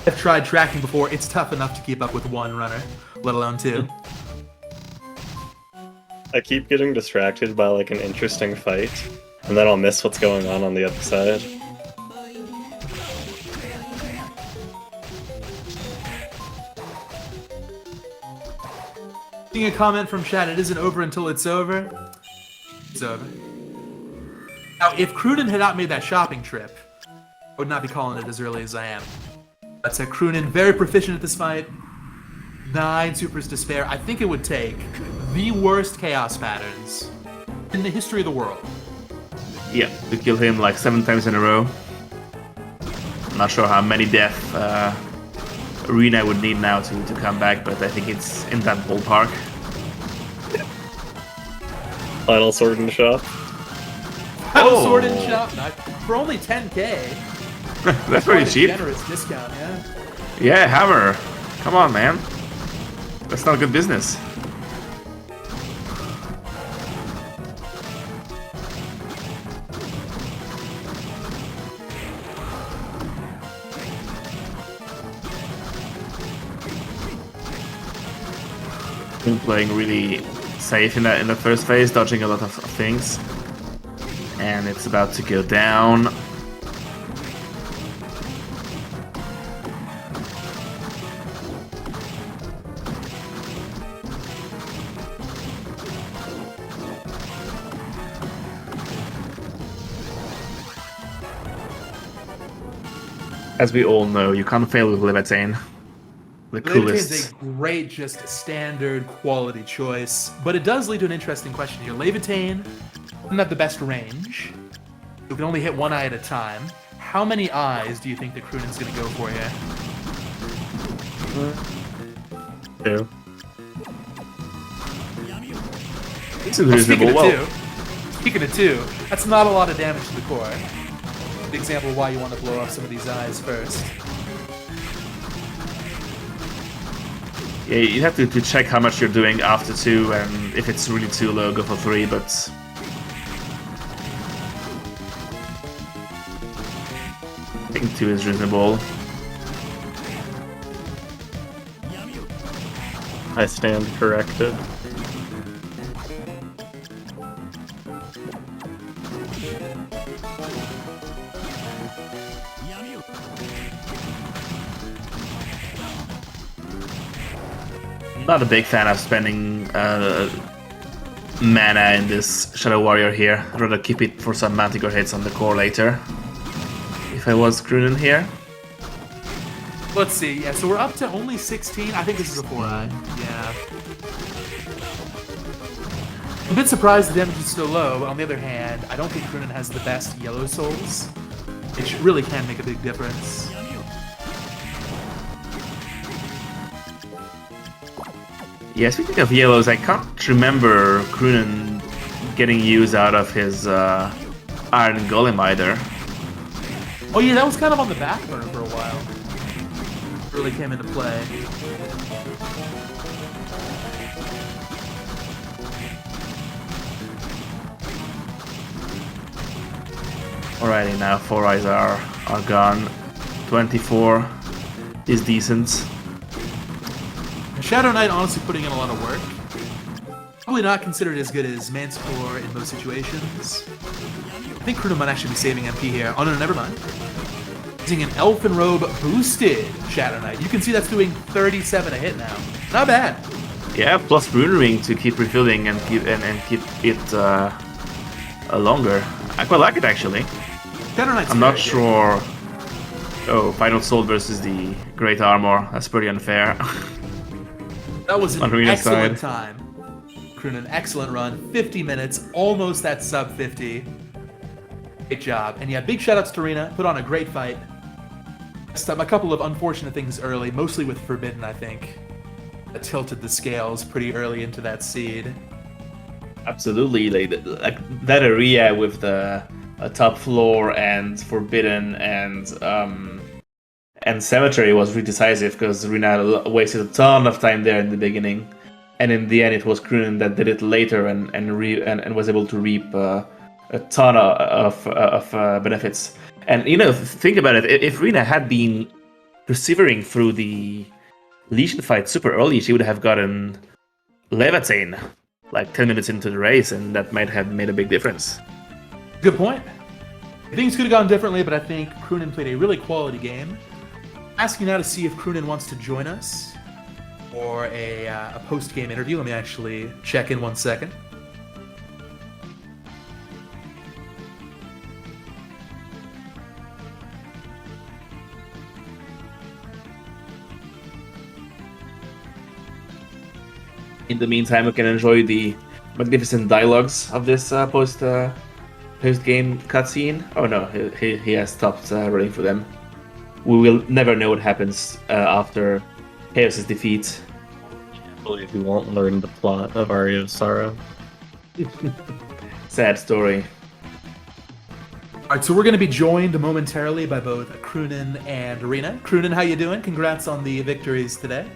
S1: I've tried tracking before. It's tough enough to keep up with 1 runner, let alone 2.
S2: I keep getting distracted by like an interesting fight, and then I'll miss what's going on the other side.
S1: Seeing a comment from chat, it isn't over until it's over. It's over. Now, if Crunan had not made that shopping trip, I would not be calling it as early as I am. That's a Crunan, very proficient at this fight. 9 supers to spare. I think it would take the worst chaos patterns in the history of the world.
S3: Yeah, to kill him like 7 times in a row. I'm not sure how many death Rina would need now to come back, but I think it's in that ballpark.
S2: Final sword in the shop.
S1: Sword in shop, for only 10k.
S3: That's pretty
S1: Quite a
S3: cheap.
S1: Generous discount, yeah.
S3: Yeah, hammer. Come on, man. That's not good business. Been playing really safe in the first phase, dodging a lot of things, and it's about to go down. As we all know, you can't fail with Levitain. The
S1: Levitain's
S3: coolest.
S1: a great, just standard quality choice, but it does lead to an interesting question here. Levitain doesn't have the best range. You can only hit one eye at a time. How many eyes do you think the Crunan's going to go for here?
S2: 2.
S3: This is reasonable. Well,
S1: Speaking of 2, that's not a lot of damage to the core. An example of why you want to blow off some of these eyes first.
S3: yeah, you have to check how much you're doing after 2, and if it's really too low, go for 3, but... I think 2 is reasonable.
S2: I stand corrected.
S3: Not a big fan of spending mana in this Shadow Warrior here. I'd rather keep it for some Manticore hits on the core later. If I was Crunan here.
S1: Let's see, yeah, so we're up to only 16. I think this is a 4-eye. Yeah. I'm a bit surprised the damage is so low, but on the other hand, I don't think Crunan has the best yellow souls. It really can make a big difference.
S3: Yeah, speaking of yellows, I can't remember Crunan getting use out of his Iron Golem either.
S1: Oh yeah, that was kind of on the back burner for a while. Really came into play.
S3: Alrighty, now 4 eyes are gone. 24 is decent.
S1: Shadow Knight honestly putting in a lot of work. Probably not considered as good as Manticore in most situations. I think Crunan might actually be saving MP here. Oh no, never mind. Using an Elfin Robe boosted Shadow Knight. You can see that's doing 37 a hit now. Not bad.
S3: Yeah, plus Rune Ring to keep refilling and keep it longer. I quite like it actually.
S1: Shadow Knight's
S3: I'm not
S1: very good.
S3: sure. Oh, Final Soul versus the Great Armor. That's pretty unfair.
S1: That was an
S3: On Rina's
S1: excellent
S3: side.
S1: time. Crunan, excellent run. 50 minutes, almost at sub 50. Great job. And yeah, big shoutouts to Rina. Put on a great fight. A couple of unfortunate things early, mostly with Forbidden, I think. That tilted the scales pretty early into that seed.
S3: Absolutely, like that area with the top floor and Forbidden and Cemetery was really decisive because Rina wasted a ton of time there in the beginning, and in the end it was Crunan that did it later and was able to reap a ton of benefits. And you know, think about it. If Rina had been persevering through the Legion fight super early, she would have gotten Levitain like 10 minutes into the race, and that might have made a big difference.
S1: Good point. Things could have gone differently, but I think Crunan played a really quality game. Asking now to see if Crunan wants to join us for a post-game interview. Let me actually check in 1 second.
S3: In the meantime, we can enjoy the magnificent dialogues of this post-game cutscene. Oh no, he has stopped running for them. We will never know what happens after Chaos' defeat.
S2: I believe we won't learn the plot of Aria's sorrow.
S3: Sad story.
S1: All right, so we're going to be joined momentarily by both Crunan and Rina. Crunan, how you doing? Congrats on the victories today.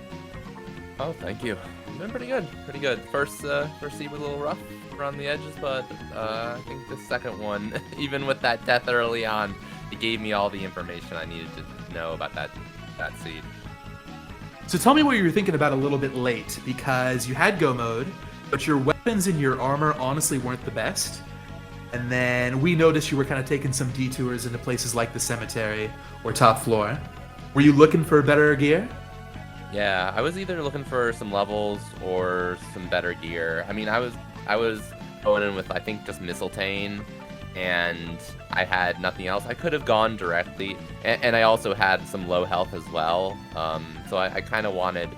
S6: Oh, thank you. I'm doing pretty good. Pretty good. First seed was a little rough around the edges, but I think the second one, even with that death early on, it gave me all the information I needed to know about that seed.
S1: So tell me what you were thinking about a little bit late, because you had go mode, but your weapons and your armor honestly weren't the best. And then we noticed you were kind of taking some detours into places like the cemetery or top floor. Were you looking for better gear?
S6: Yeah, I was either looking for some levels or some better gear. I mean, I was going in with, I think, just Mistletoe, and I had nothing else. I could have gone directly, and I also had some low health as well. So I kind of wanted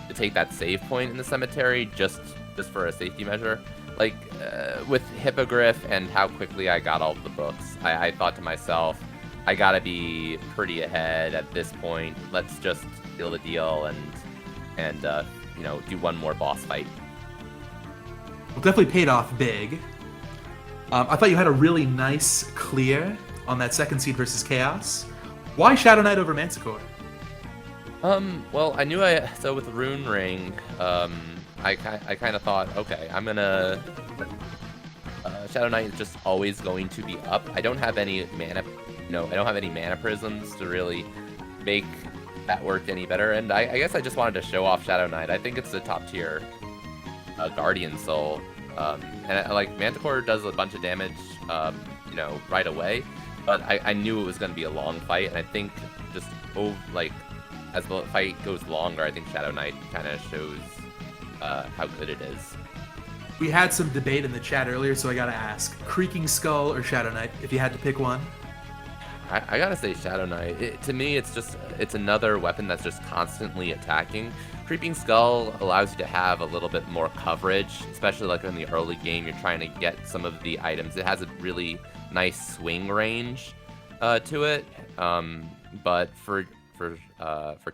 S6: to take that save point in the cemetery just for a safety measure. Like, with Hippogriff and how quickly I got all of the books, I thought to myself, I gotta be pretty ahead at this point. Let's just seal the deal and do one more boss fight.
S1: Well, definitely paid off big. I thought you had a really nice clear on that second seed versus Chaos. Why Shadow Knight over Manticore?
S6: Well, I knew so with Rune Ring, I kind of thought, okay, I'm gonna Shadow Knight is just always going to be up. I don't have any mana, I don't have any mana prisms to really make that work any better. And I guess I just wanted to show off Shadow Knight. I think it's the top tier Guardian Soul, and like Manticore does a bunch of damage, right away. But I knew it was going to be a long fight, and I think just as the fight goes longer, I think Shadow Knight kind of shows how good it is.
S1: We had some debate in the chat earlier, so I gotta ask: Creaking Skull or Shadow Knight, if you had to pick one?
S6: I gotta say Shadow Knight. To me, it's another weapon that's just constantly attacking. Creeping Skull allows you to have a little bit more coverage, especially like in the early game. You're trying to get some of the items. It has a really nice swing range to it. But for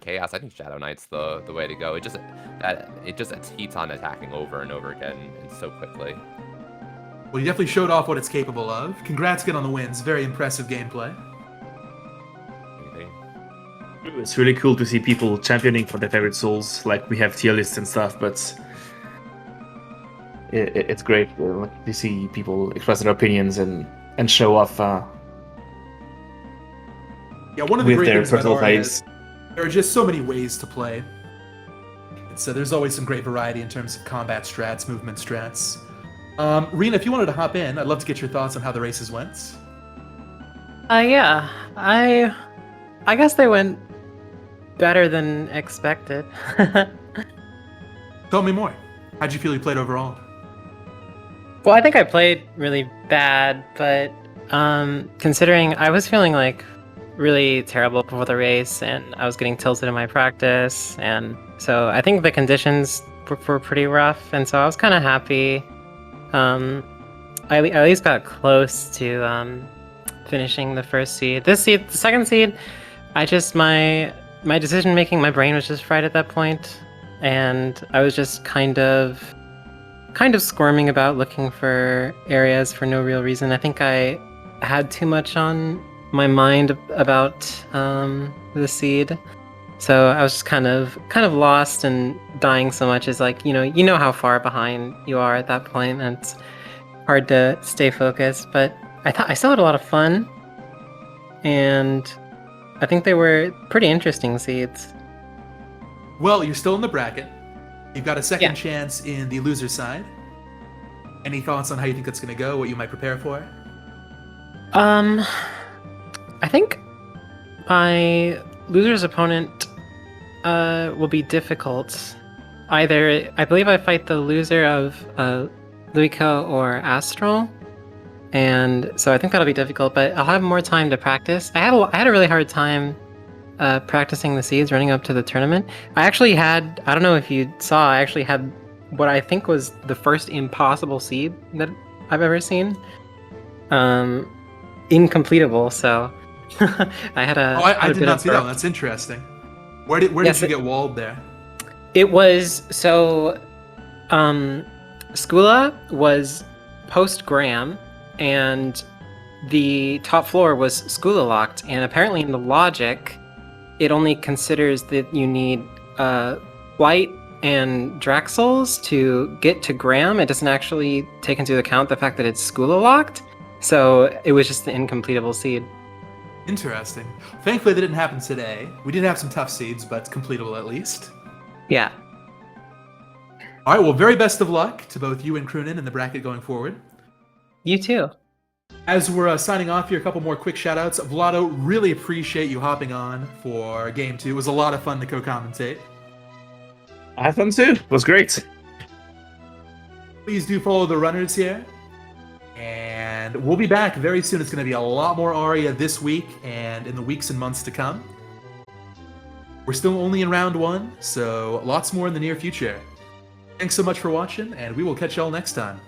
S6: Chaos, I think Shadow Knight's the way to go. It just keeps on attacking over and over again and so quickly.
S1: Well, you definitely showed off what it's capable of. Congrats again on the wins. Very impressive gameplay.
S3: It's really cool to see people championing for their favorite souls. Like, we have tier lists and stuff, but it's great to see people express their opinions and show off
S1: Yeah, one of the
S3: with
S1: great
S3: their
S1: things about
S3: personal
S1: Aria
S3: faves.
S1: is there are just so many ways to play. So there's always some great variety in terms of combat strats, movement strats. Rina, if you wanted to hop in, I'd love to get your thoughts on how the races went.
S7: Yeah, I guess they went better than expected.
S1: Tell me more. How'd you feel you played overall?
S7: Well, I think I played really bad, but considering I was feeling like really terrible before the race, and I was getting tilted in my practice, and so I think the conditions were pretty rough, and so I was kind of happy. I at least got close to finishing the first seed. The second seed, my decision making, my brain was just fried at that point, and I was just kind of squirming about looking for areas for no real reason. I think I had too much on my mind about the seed, so I was just kind of lost and dying so much. Is like, you know how far behind you are at that point, and it's hard to stay focused. But I still had a lot of fun, and I think they were pretty interesting seeds.
S1: Well, you're still in the bracket. You've got a second chance in the loser side. Any thoughts on how you think that's going to go? What you might prepare for?
S7: I think my loser's opponent will be difficult. Either, I believe I fight the loser of Luico or Astral, and so I think that'll be difficult, but I'll have more time to practice. I had a really hard time practicing the seeds running up to the tournament. I don't know if you saw, I actually had what I think was the first impossible seed that I've ever seen. Incompletable, so I had a...
S1: Oh, I did not see that one. That's interesting. Where did you get walled there?
S7: It was, so... Skula was post-Graham, and the top floor was Skula locked, and apparently in the logic, it only considers that you need Blight and Draxels to get to Graham. It doesn't actually take into account the fact that it's Skula locked. So it was just an incompletable seed.
S1: Interesting. Thankfully, that didn't happen today. We did have some tough seeds, but completable at least.
S7: Yeah.
S1: All right, well, very best of luck to both you and Crunan in the bracket going forward.
S7: You too.
S1: As we're signing off here, a couple more quick shout-outs. Vlado, really appreciate you hopping on for Game 2. It was a lot of fun to co-commentate.
S3: I had fun too. It was great.
S1: Please do follow the runners here. And we'll be back very soon. It's going to be a lot more Aria this week and in the weeks and months to come. We're still only in round 1, so lots more in the near future. Thanks so much for watching, and we will catch y'all next time.